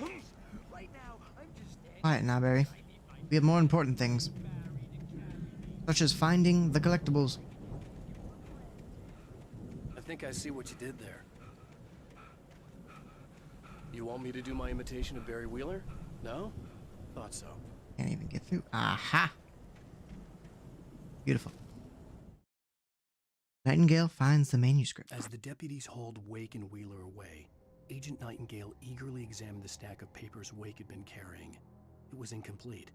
mysterious. Right now, I'm just standing. Quiet now, Barry. We have more important things. Such as finding the collectibles. I think I see what you did there. You want me to do my imitation of Barry Wheeler? No? Thought so. Can't even get through. Aha! Beautiful. Nightingale finds the manuscript. As the deputies hauled Wake and Wheeler away, Agent Nightingale eagerly examined the stack of papers Wake had been carrying. It was incomplete,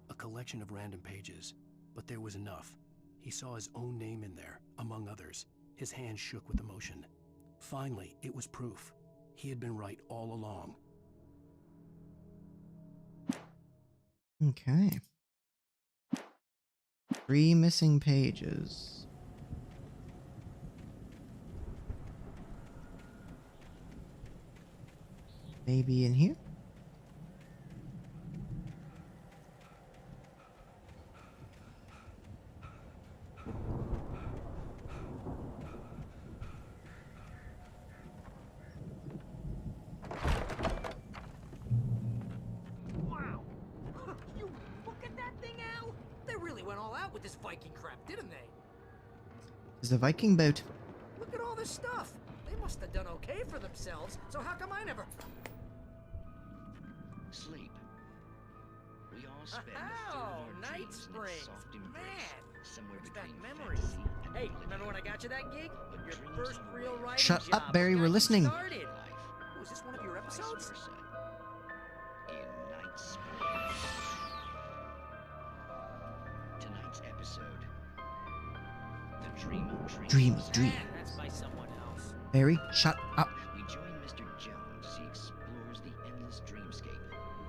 a collection of random pages, but there was enough. He saw his own name in there, among others. His hand shook with emotion. Finally, it was proof. He had been right all along. Okay. 3 missing pages. Maybe in here? Wow! You look at that thing, Al! They really went all out with this Viking crap, didn't they? It's a Viking boat. Look at all this stuff. They must have done okay for themselves, so how come I never... Sleep. We all spend a third Oh, of our Night dreams in its Springs. soft embrace, Man, somewhere brings back between memories. fantasy and Hey, reality. remember when I got you that gig? But Your dreams first on the real way writing Shut job. up, Barry, Got we're you listening. started. Was this one of your episodes? Vice versa. In Night Springs. Tonight's episode. The Dream of Dreams. Dream of Dreams. That's by someone else. Barry, shut up. We join Mr. Jones as he explores the endless dreamscape,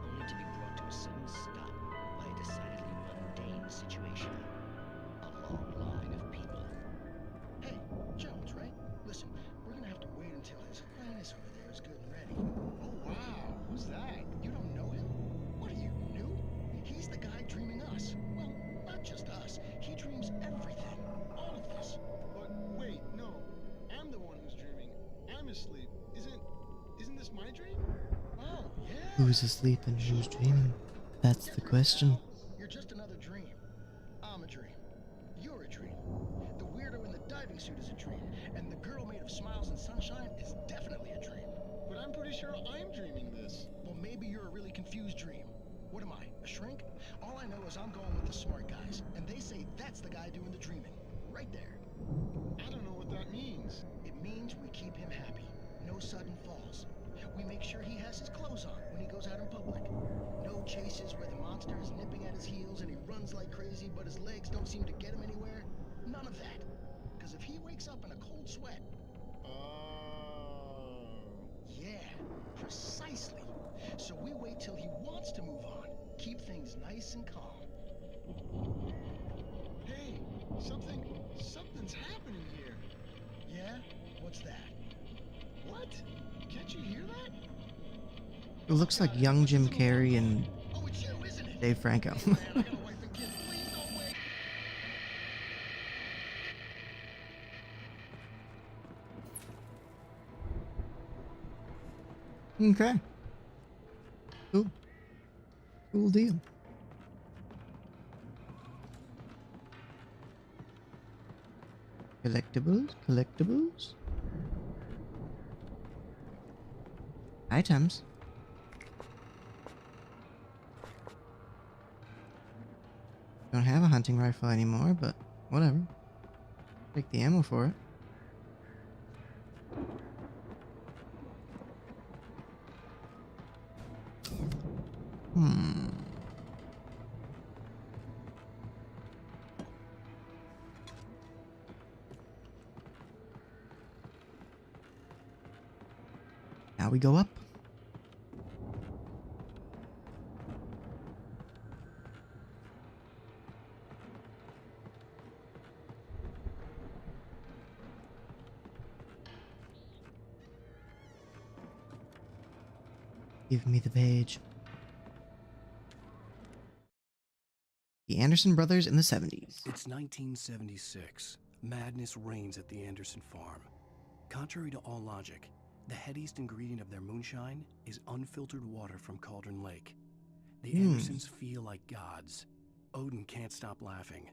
only to be brought to a sudden stop by a decidedly mundane situation. A long line of people. Hey, Jones, right? Listen, we're gonna have to wait until his highness over there is good and ready. Oh, wow. Who's that? You don't know him? What are you, new? He's the guy dreaming us. Well, not just us. He dreams everything. All of us. But wait, no. I'm the one who's dreaming. I'm asleep. Isn't this my dream? Oh, yeah. Who's asleep and who's dreaming? That's the question. You're just another dream. I'm a dream. You're a dream. The weirdo in the diving suit is a dream. And the girl made of smiles and sunshine is definitely a dream. But I'm pretty sure I'm dreaming this. Well, maybe you're a really confused dream. What am I, a shrink? All I know is I'm going with the smart guys. And they say that's the guy doing the dreaming. Right there. I don't know what that means. It means we keep him happy. No sudden falls. We make sure he has his clothes on when he goes out in public. No chases where the monster is nipping at his heels and he runs like crazy, but his legs don't seem to get him anywhere. None of that. Because if he wakes up in a cold sweat... Yeah, precisely. So we wait till he wants to move on. Keep things nice and calm. Hey, something's happening here. Yeah? What's that? What? Can't you hear that? It looks like young Jim Carrey and Oh, it's you, isn't it? Dave Franco. Hey, man, I got a wife and kids. Please don't wait. Okay. Cool. Cool deal. Collectibles. Items. Don't have a hunting rifle anymore, but whatever. Take the ammo for it. Now we go up. Give me the page. The Anderson brothers in the 70s. It's 1976. Madness reigns at the Anderson farm. Contrary to all logic, the headiest ingredient of their moonshine is unfiltered water from Cauldron Lake. The Andersons feel like gods. Odin can't stop laughing.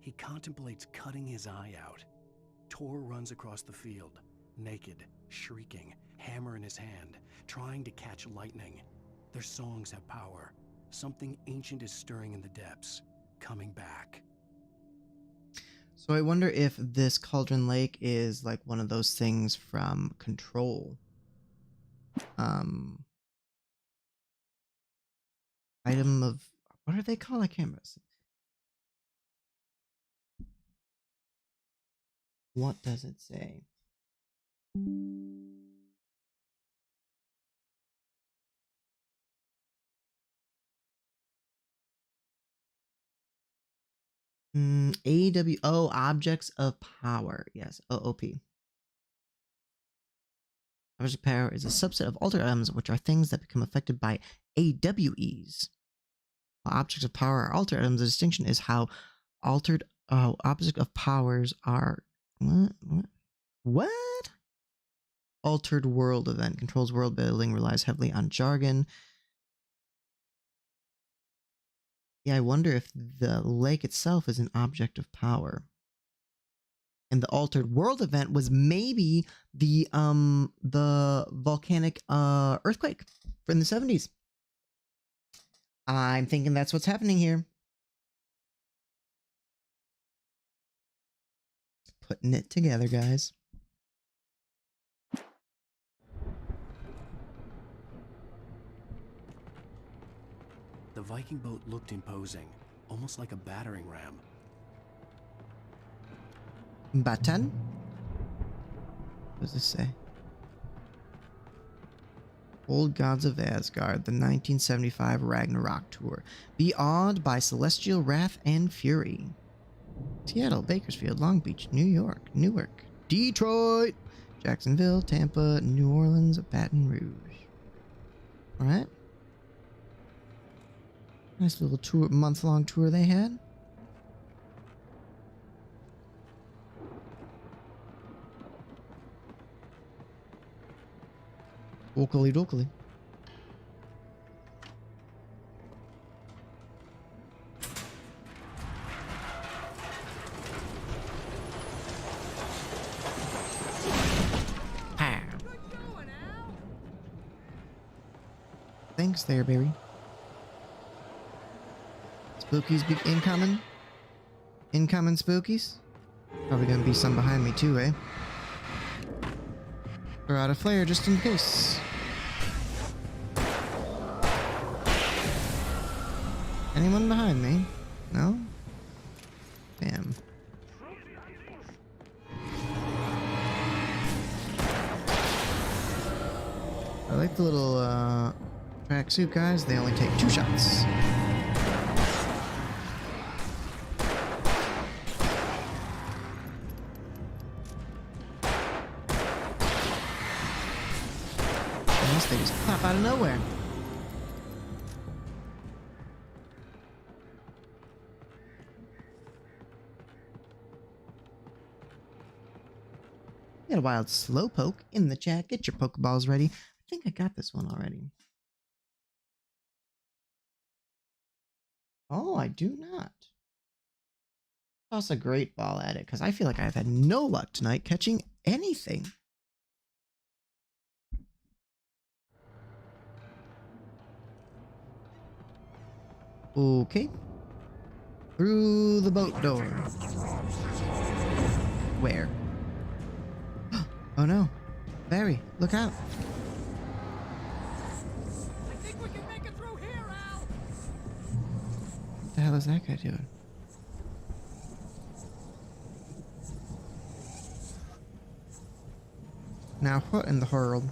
He contemplates cutting his eye out. Tor runs across the field, naked, shrieking, hammer in his hand, trying to catch lightning. Their songs have power. Something ancient is stirring in the depths, coming back. So I wonder if this Cauldron Lake is like one of those things from Control. Item of... What are they called? I can't remember. What does it say? AWO, objects of power. Yes, OOP. Objects of power is a subset of altered items, which are things that become affected by AWEs. While objects of power are altered items, the distinction is how altered objects of powers are. What? Altered world event controls world building, relies heavily on jargon. Yeah, I wonder if the lake itself is an object of power. And the altered world event was maybe the volcanic earthquake from the 70s. I'm thinking that's what's happening here. Putting it together, guys. The Viking boat looked imposing, almost like a battering ram. Batan? What does this say? Old Gods of Asgard, the 1975 Ragnarok Tour. Be awed by celestial wrath and fury. Seattle, Bakersfield, Long Beach, New York, Newark, Detroit, Jacksonville, Tampa, New Orleans, Baton Rouge. Alright. Nice little tour, month-long tour they had. Oakley dokley. Thanks there, baby. Spookies be incoming? Incoming spookies? Probably gonna be some behind me too, eh? Throw out a flare just in case. Anyone behind me? No? Damn. I like the little tracksuit guys. They only take 2 shots. Unless they just pop out of nowhere. Got a wild slowpoke in the chat. Get your Pokeballs ready. I think I got this one already. Oh, I do not. Toss a great ball at it, because I feel like I've had no luck tonight catching anything. Okay. Through the boat door. Where? Oh no. Barry, look out. I think we can make it through here, Al. What the hell is that guy doing? Now what in the world?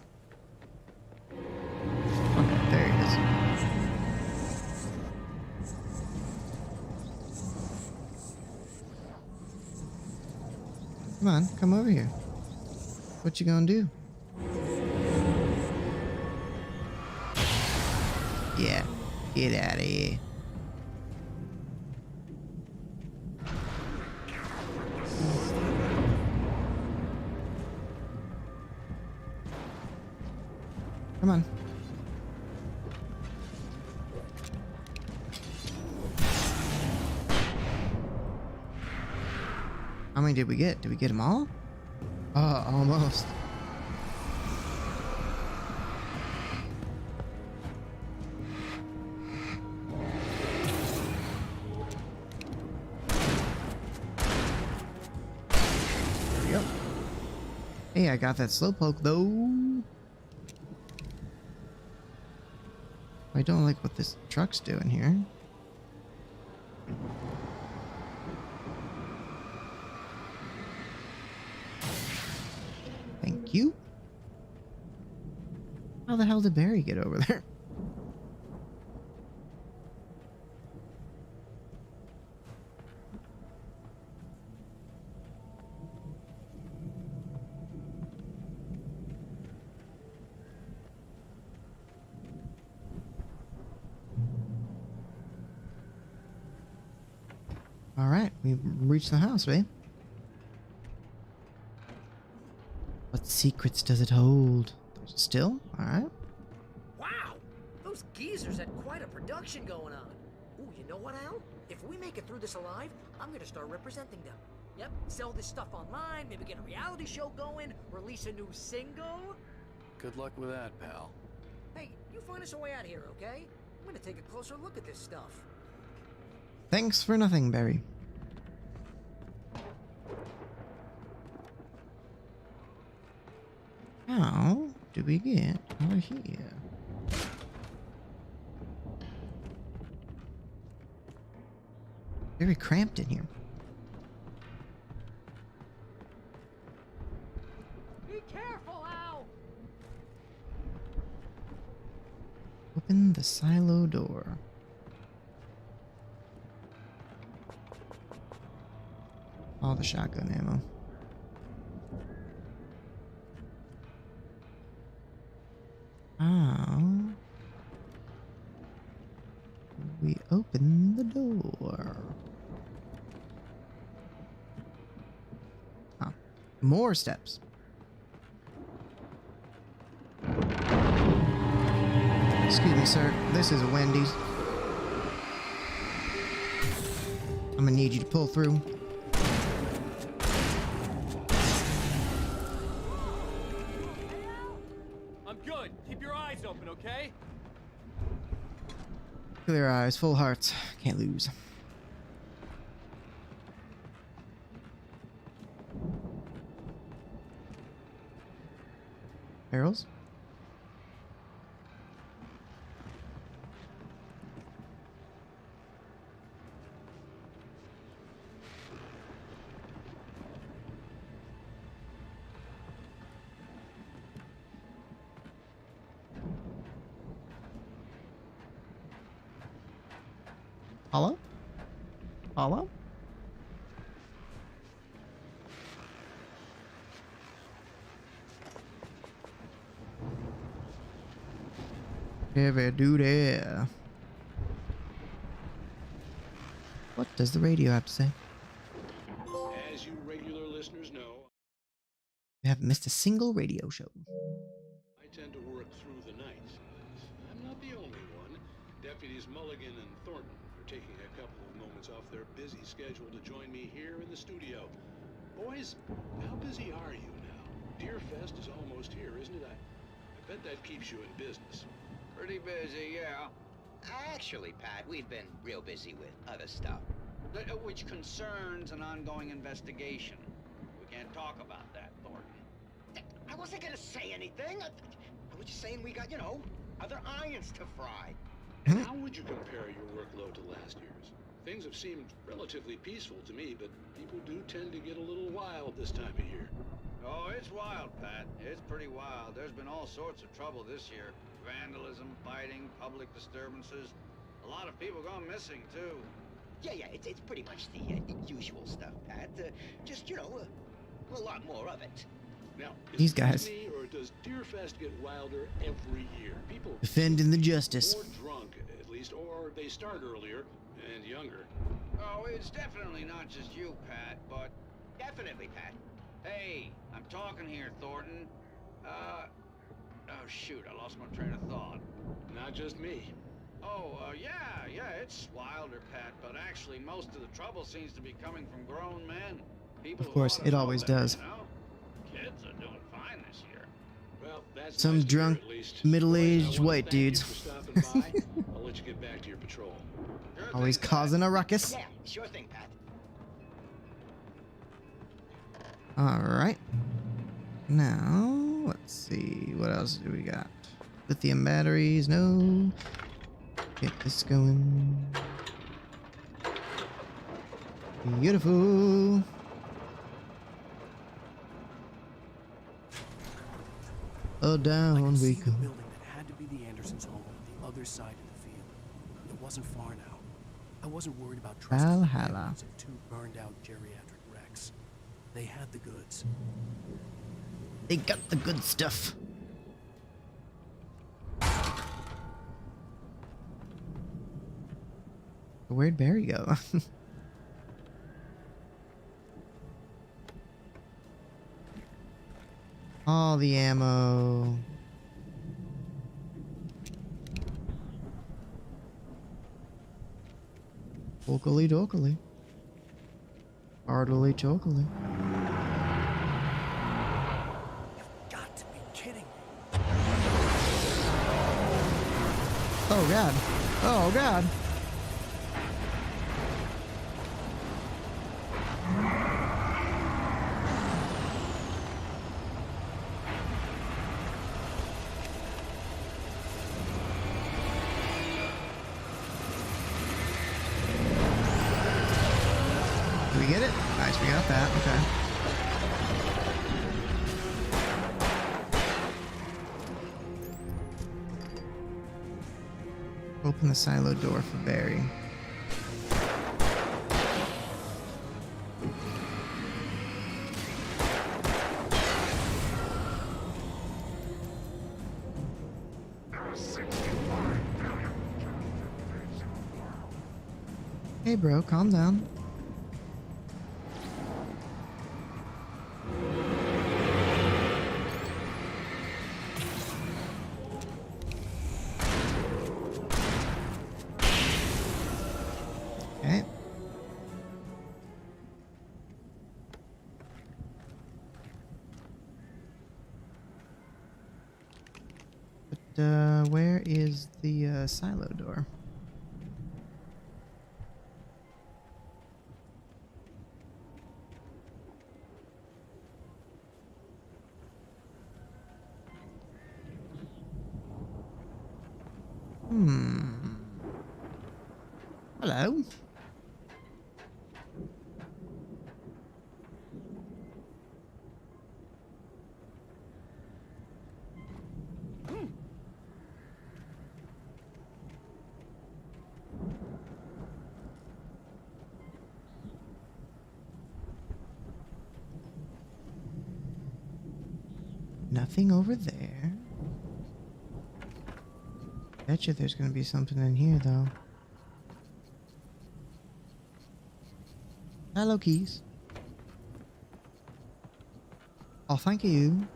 Okay, there he is. Come on, come over here. What you gonna do? Yeah, get out of here. Come on. How many did we get? Did we get them all? Almost. There we go. Hey, I got that slowpoke though. I don't like what this truck's doing here. Thank you. How the hell did Barry get over there? We reached the house, right? What secrets does it hold? Still? Alright. Wow! Those geezers had quite a production going on. Ooh, you know what, Al? If we make it through this alive, I'm gonna start representing them. Yep, sell this stuff online, maybe get a reality show going, release a new single. Good luck with that, pal. Hey, you find us a way out here, okay? I'm gonna take a closer look at this stuff. Thanks for nothing, Barry. How do we get over here? Very cramped in here. Be careful, Al! Open the silo door. All the shotgun ammo. How we open the door? Ah, more steps. Excuse me, sir. This is a Wendy's. I'm gonna need you to pull through. I'm good. Keep your eyes open, okay? Clear eyes, full hearts. Can't lose. Barrels? Hollow? Hollow? Heavy duty. What does the radio have to say? As you regular listeners know, We haven't missed a single radio show. I tend to work through the night. I'm not the only one. Deputies Mulligan and Thornton are taking a couple of moments off their busy schedule to join me here in the studio. Boys, how busy are you now? Deerfest is almost here, isn't it? I bet that keeps you in business. Pretty busy, yeah. Actually, Pat, we've been real busy with other stuff, which concerns an ongoing investigation. We can't talk about that, Thornton. I wasn't gonna say anything. I was just saying we got, other irons to fry. And how would you compare your workload to last year's? Things have seemed relatively peaceful to me, but people do tend to get a little wild this time of year. Oh, it's wild, Pat. It's pretty wild. There's been all sorts of trouble this year. Vandalism, fighting, public disturbances. A lot of people gone missing, too. Yeah, it's pretty much the usual stuff, Pat. Just, a lot more of it. Now, These is it guys. me, or does Deerfest get wilder every year? People Defending the justice. more drunk, at least, or they start earlier and younger. Oh, it's definitely not just you, Pat, but definitely, Pat. Hey, I'm talking here, Thornton. Oh, shoot, I lost my train of thought. Not just me. Oh, yeah, it's wilder, Pat, but actually most of the trouble seems to be coming from grown men. People Of course, who ought to it know always better, does. Kids are doing fine this year. Well, that's Some nice to hear, drunk, at least. middle-aged Boys, I wanna white thank you dudes. for stopping by. I'll let you get back to your patrol. Always causing a ruckus. Yeah, sure thing, Pat. Alright. Now, let's see. What else do we got? Lithium batteries. No. Get this going. Beautiful. Oh, down I could we see go. the building that had to be the Andersons' home on the other side of the field. It wasn't far now. I wasn't worried about trusting the Valhalla. parents of two burned-out geriatric wrecks. They had the goods. They got the good stuff. Where'd Barry go? All the ammo. Okily dokily. Heartily chokily. Got to be kidding me. Oh god. Oh god. Did we get it? Nice, we got that. Okay. Open the silo door for Barry. Hey bro, calm down. Okay. But where is the silo door? Hello. Nothing over there. Betcha there's gonna be something in here though. Hello, keys. Oh, thank you.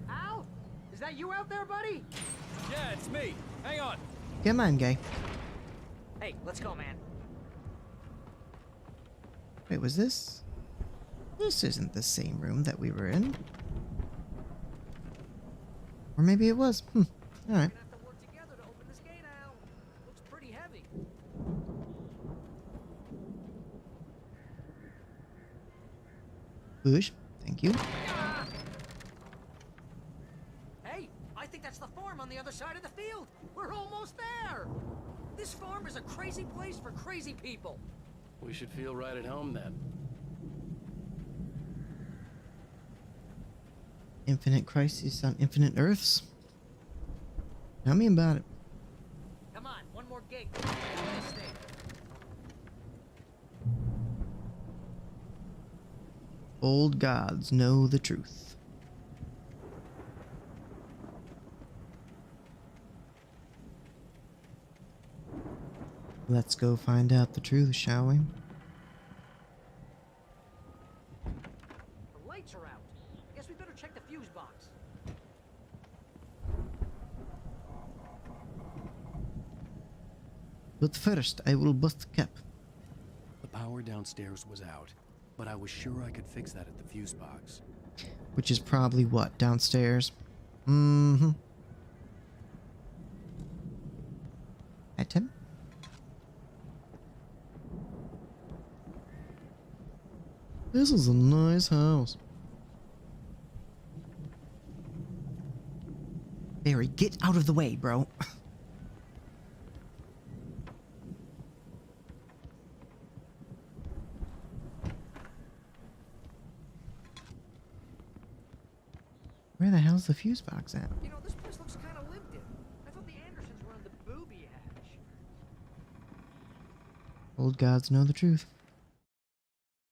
Al? Is that you out there, buddy? Yeah, it's me. Hang on. Come on, guy. Hey, let's go, man. Wait, was this? This isn't the same room that we were in. Or maybe it was. Alright. We're gonna have to work together to open this gate, Al. Looks pretty heavy. Bush, thank you. Hey, I think that's the farm on the other side of the field. We're almost there. This farm is a crazy place for crazy people. We should feel right at home then. Infinite crises on infinite Earths. Tell me about it. Come on, one more gate. This thing. Old gods know the truth. Let's go find out the truth, shall we? The lights are out. Guess we better check the fuse box. But first, I will bust the cap. The power downstairs was out, but I was sure I could fix that at the fuse box. Which is probably what? Downstairs? Mm-hmm. Hi, Tim. This is a nice house. Barry, get out of the way, bro. Where the hell's the fuse box at? You know, this place looks kind of lived in. I thought the Andersons were on the booby hatch. Old gods know the truth.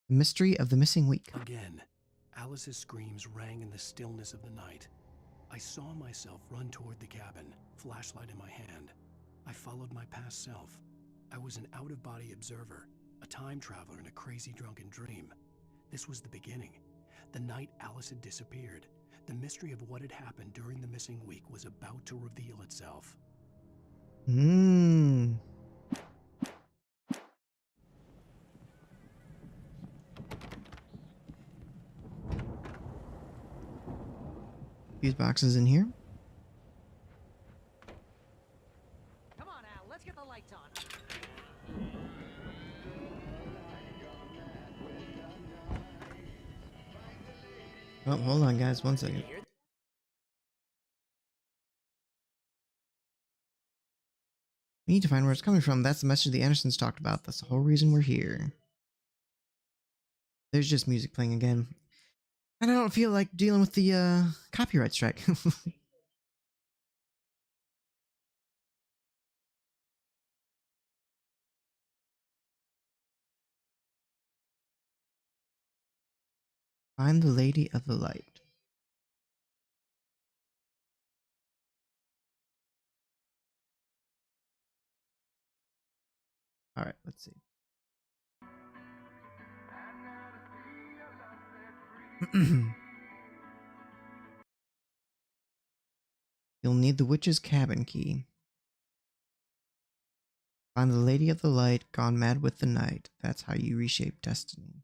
The mystery of the missing week. Again, Alice's screams rang in the stillness of the night. I saw myself run toward the cabin, flashlight in my hand. I followed my past self. I was an out-of-body observer, a time traveler in a crazy drunken dream. This was the beginning. The night Alice had disappeared. The mystery of what had happened during the missing week was about to reveal itself. Hmm. These boxes in here. Come on, Al, let's get the lights on. Oh, hold on, guys. 1 second. We need to find where it's coming from. That's the message the Andersons talked about. That's the whole reason we're here. There's just music playing again. And I don't feel like dealing with the copyright strike. Find the Lady of the Light. Alright, let's see. You'll need the witch's cabin key. Find the Lady of the Light, gone mad with the night. That's how you reshape destiny.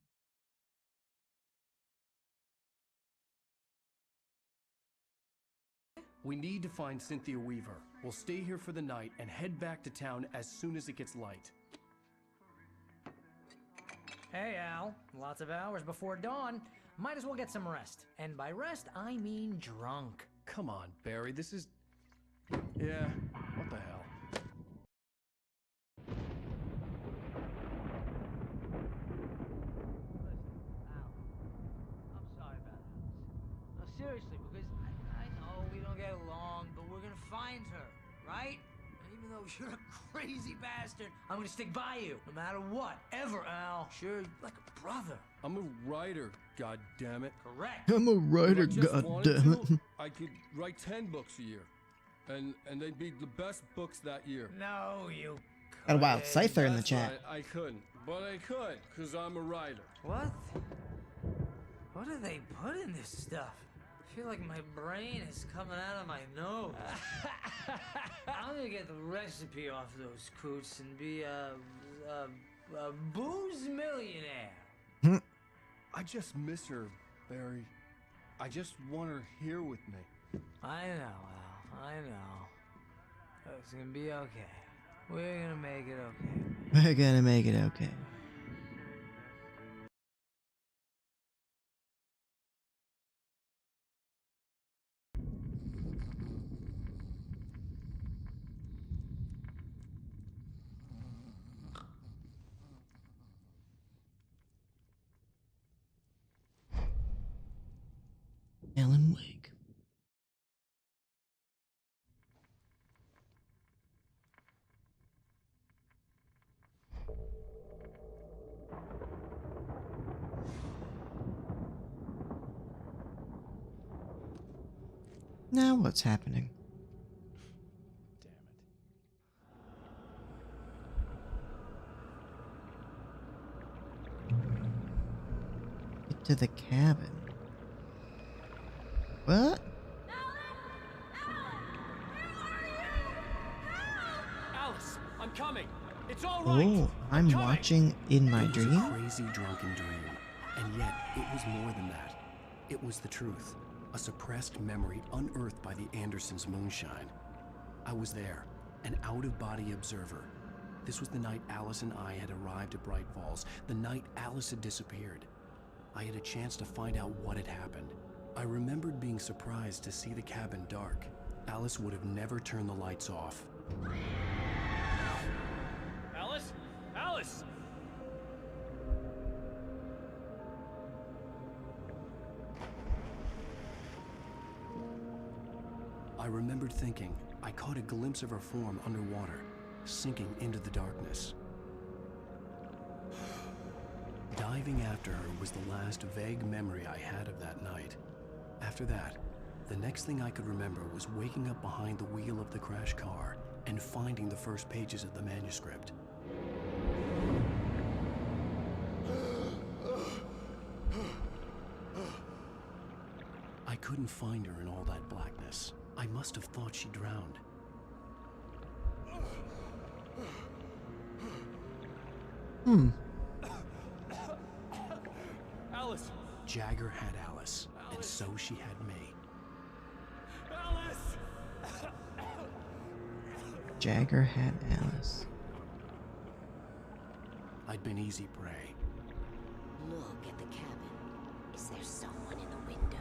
We need to find Cynthia Weaver. We'll stay here for the night and head back to town as soon as it gets light. Hey, Al. Lots of hours before dawn. Might as well get some rest. And by rest, I mean drunk. Come on, Barry, this is... Yeah, what the hell? I'm sorry about Alice. No, seriously, because I know we don't get along, but we're gonna find her, right? And even though you're a crazy bastard, I'm gonna stick by you, no matter what, ever, Al. Sure, like a brother. I'm a writer, goddammit. Correct. I'm a writer, If I just wanted goddammit. to, I could write 10 books a year. And they'd be the best books that year. No, you Got a wild Scyther in the That's chat. right, I couldn't. But I could, because I'm a writer. What? What do they put in this stuff? I feel like my brain is coming out of my nose. I'm gonna get the recipe off those coots and be a booze millionaire. I just miss her, Barry. I just want her here with me. I know, Al. I know. It's gonna be okay. We're gonna make it okay. We're gonna make it okay. Alan Wake. Now what's happening? Get to the cabin. What? Alice, I'm coming. It's all right. Oh, I'm watching in my It was dream? a crazy drunken dream, and yet it was more than that. It was the truth, a suppressed memory unearthed by the Andersons' moonshine. I was there, an out-of-body observer. This was the night Alice and I had arrived at Bright Falls, the night Alice had disappeared. I had a chance to find out what had happened. I remembered being surprised to see the cabin dark. Alice would have never turned the lights off. Alice? Alice! I remembered thinking I caught a glimpse of her form underwater, sinking into the darkness. Diving after her was the last vague memory I had of that night. After that, the next thing I could remember was waking up behind the wheel of the crash car, and finding the first pages of the manuscript. I couldn't find her in all that blackness. I must have thought she drowned. Alice! Jagger had Alice, and so she had me. Alice! Jagger had Alice. I'd been easy prey. Look at the cabin. Is there someone in the window?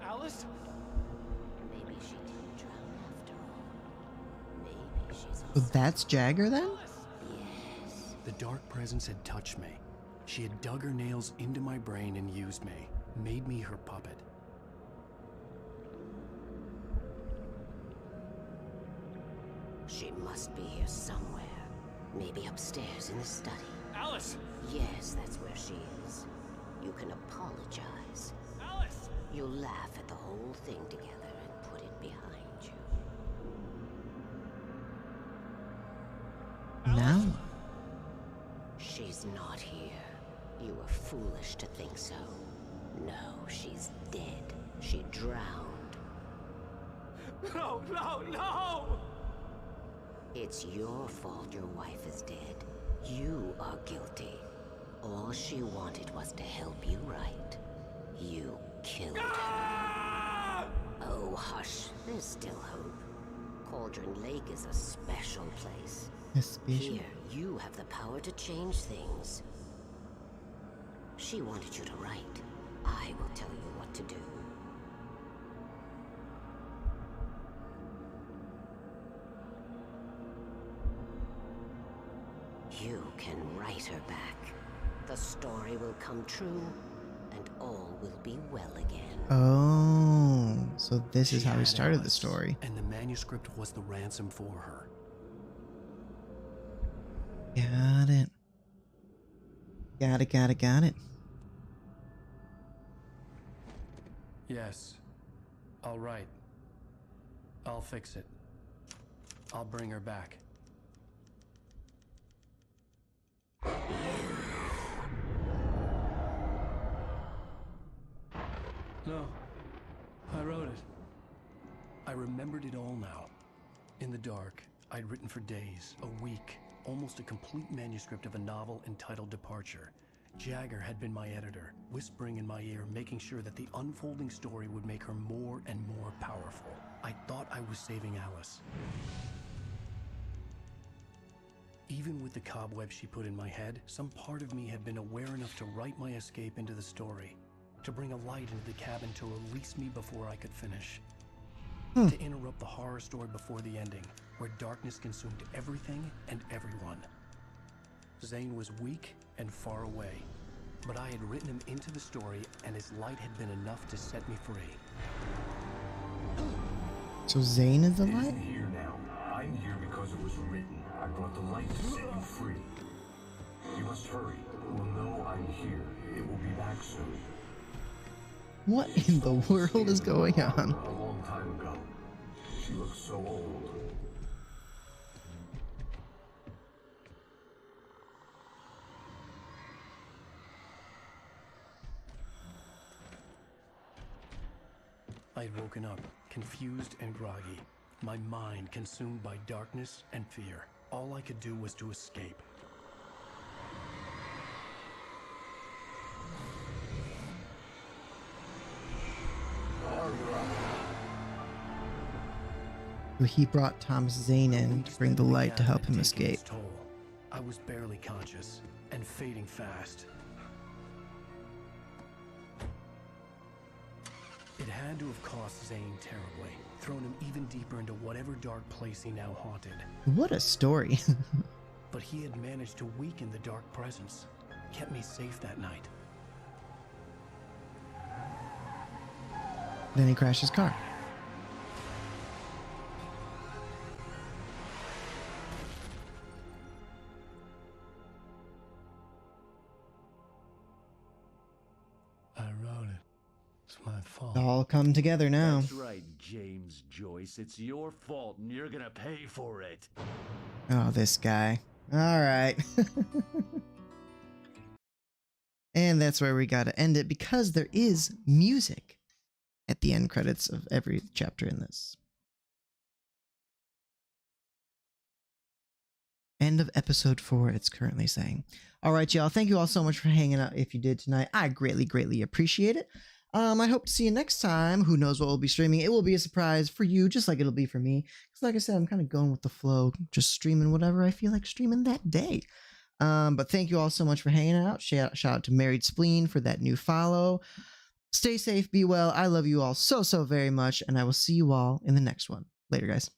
Alice? Maybe she didn't drown after all. Maybe she's So that's Jagger then? Yes. The dark presence had touched me. She had dug her nails into my brain and used me, made me her puppet. She must be here somewhere. Maybe upstairs in the study. Alice! Yes, that's where she is. You can apologize. Alice! You'll laugh at the whole thing together and put it behind you. Now? She's not here. You were foolish to think so. No, she's dead. She drowned. No, no, no! It's your fault your wife is dead. You are guilty. All she wanted was to help you right. You killed her. Oh, hush. There's still hope. Cauldron Lake is a special place. Here, you have the power to change things. She wanted you to write. I will tell you what to do. You can write her back. The story will come true, and all will be well again. Oh, so this is how he had started the Alice, story. And the manuscript was the ransom for her. Got it. Got it. Yes. All right. I'll fix it. I'll bring her back. No. I wrote it. I remembered it all now. In the dark, I'd written for days, a week, almost a complete manuscript of a novel entitled Departure. Jagger had been my editor, whispering in my ear, making sure that the unfolding story would make her more and more powerful. I thought I was saving Alice. Even with the cobweb she put in my head, some part of me had been aware enough to write my escape into the story, to bring a light into the cabin to release me before I could finish. To interrupt the horror story before the ending, where darkness consumed everything and everyone. Zane was weak and far away, but I had written him into the story, and his light had been enough to set me free. So Zane is the It light? isn't here now. I'm here because it was written. I brought the light to set you free. You must hurry. We'll know I'm here. It will be back soon. What in the world is going on? A long time ago. She looks so old. I'd woken up, confused and groggy, my mind consumed by darkness and fear. All I could do was to escape. So he brought Thomas Zane in to bring the light to help him escape. I was barely conscious and fading fast. It had to have cost Zane terribly, thrown him even deeper into whatever dark place he now haunted. What a story. But he had managed to weaken the dark presence, kept me safe that night. Then he crashed his car. I wrote it. It's my fault. All all come together now. That's right, James Joyce. It's your fault, and you're gonna pay for it. Oh, this guy. All right. And that's where we gotta end it, because there is music at the end credits of every chapter in this. End of episode 4, it's currently saying. All right, y'all. Thank you all so much for hanging out if you did tonight. I greatly appreciate it. I hope to see you next time. Who knows what we'll be streaming. It will be a surprise for you, just like it'll be for me. Because like I said, I'm kind of going with the flow, just streaming whatever I feel like streaming that day. But thank you all so much for hanging out. Shout out to Married Spleen for that new follow. Stay safe, be well. I love you all so very much, and I will see you all in the next one. Later, guys.